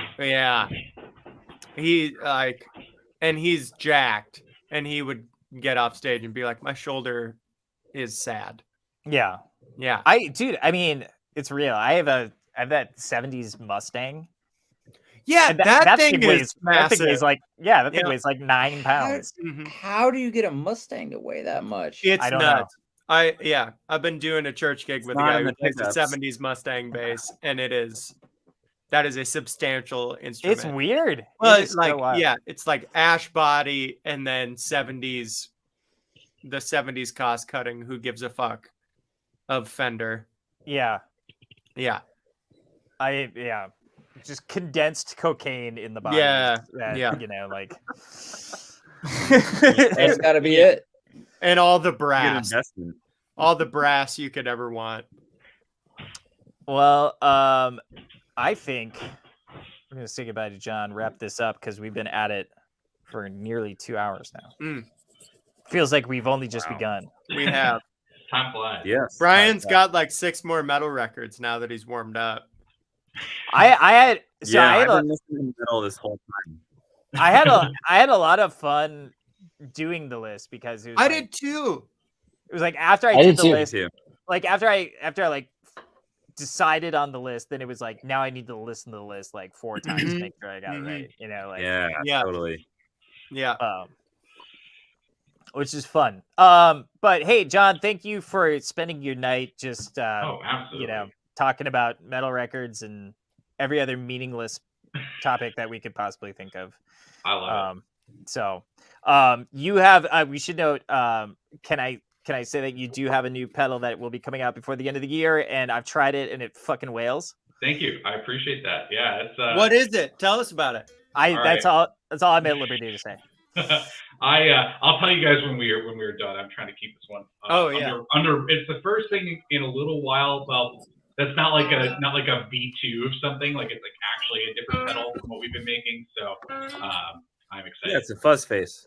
A: he like, and he's jacked, and he would get off stage and be like, my shoulder is sad.
B: Yeah. I mean, it's real. I have that 70s Mustang.
A: Yeah, that thing is massive.
B: That thing weighs like that thing weighs like 9 pounds.
D: How do you get a Mustang to weigh that much?
A: It's
B: I don't
A: nuts.
B: know.
A: I've been doing a church gig with a guy who plays a 70s Mustang bass, and that is a substantial instrument.
B: It's weird.
A: Well, it's like it's like ash body and then the 70s cost cutting. Who gives a fuck? Of Fender.
B: Yeah. Just condensed cocaine in the body. Like
D: That's got to be it.
A: And all the brass you could ever want.
B: Well, I think we're gonna say goodbye to John, wrap this up because we've been at it for nearly 2 hours now. Feels like we've only just begun.
A: We have.
F: Time flies.
C: Yes.
A: Brian's got like 6 more metal records now that he's warmed up.
C: I've been listening to metal this whole time.
B: I had a lot of fun doing the list because it was
A: I
B: like,
A: did too.
B: It was like after I
E: I
B: did
E: did
B: the
E: too.
B: list,
C: Too.
B: like after I like decided on the list, then it was like now I need to listen to the list like 4 times to
A: Mhm.
B: make sure I got it
A: Mhm.
B: right. You know, like
C: Yeah,
A: Yeah.
C: totally.
A: Yeah.
B: which is fun. But hey, John, thank you for spending your night just
F: Oh, absolutely.
B: you know, talking about metal records and every other meaningless topic that we could possibly think of.
F: I love
B: So, you have we should note can I say that you do have a new pedal that will be coming out before the end of the year, and I've tried it and it fucking wails.
F: it. Thank you. I appreciate that. Yeah, it's
A: What is it? Tell us about it.
B: That's all I'm at liberty to say.
F: I'll tell you guys when we're done. I'm trying to keep this one. Under. It's the first thing in a little while. Well, that's not like a V2 of something. Like it's like actually a different pedal from what we've been making. So I'm excited.
C: Yeah, it's a fuzz face.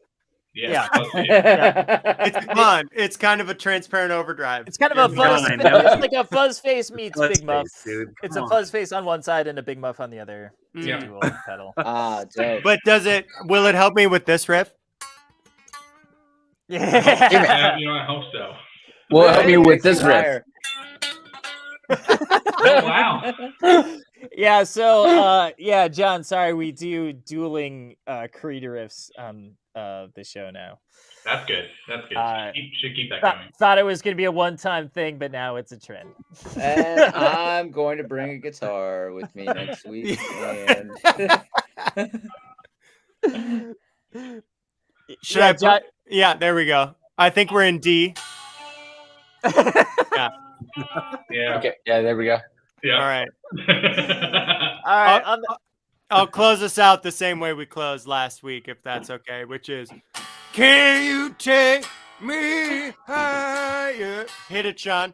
B: Yeah.
A: It's fun. It's kind of a transparent overdrive.
B: It's kind of a fuzz.
C: I know.
B: It's like a fuzz face meets
C: Fuzz
B: big muff.
C: face, dude.
B: It's
C: Come
B: a
C: on.
B: fuzz face on one side and a big muff on the other. It's a
A: Yeah.
B: dual pedal.
D: Dope.
A: But will it help me with this riff?
B: Yeah.
F: Yeah, I hope so.
E: We'll help you with this riff.
F: Oh, wow.
B: Yeah, so yeah, John, sorry, we do dueling Creed riffs on the show now.
F: That's good. That's good. Should keep that
B: Thought,
F: going.
B: thought it was gonna be a one-time thing, but now it's a trend.
D: And I'm going to bring a guitar with me next week. And
A: Should I
B: John?
A: Yeah, there we go. I think we're in D.
F: Yeah.
E: Okay. Yeah, there we go.
F: Yeah.
A: All right.
B: All right,
A: I'll close us out the same way we closed last week, if that's okay, which is, can you take me higher? Hit it, Sean.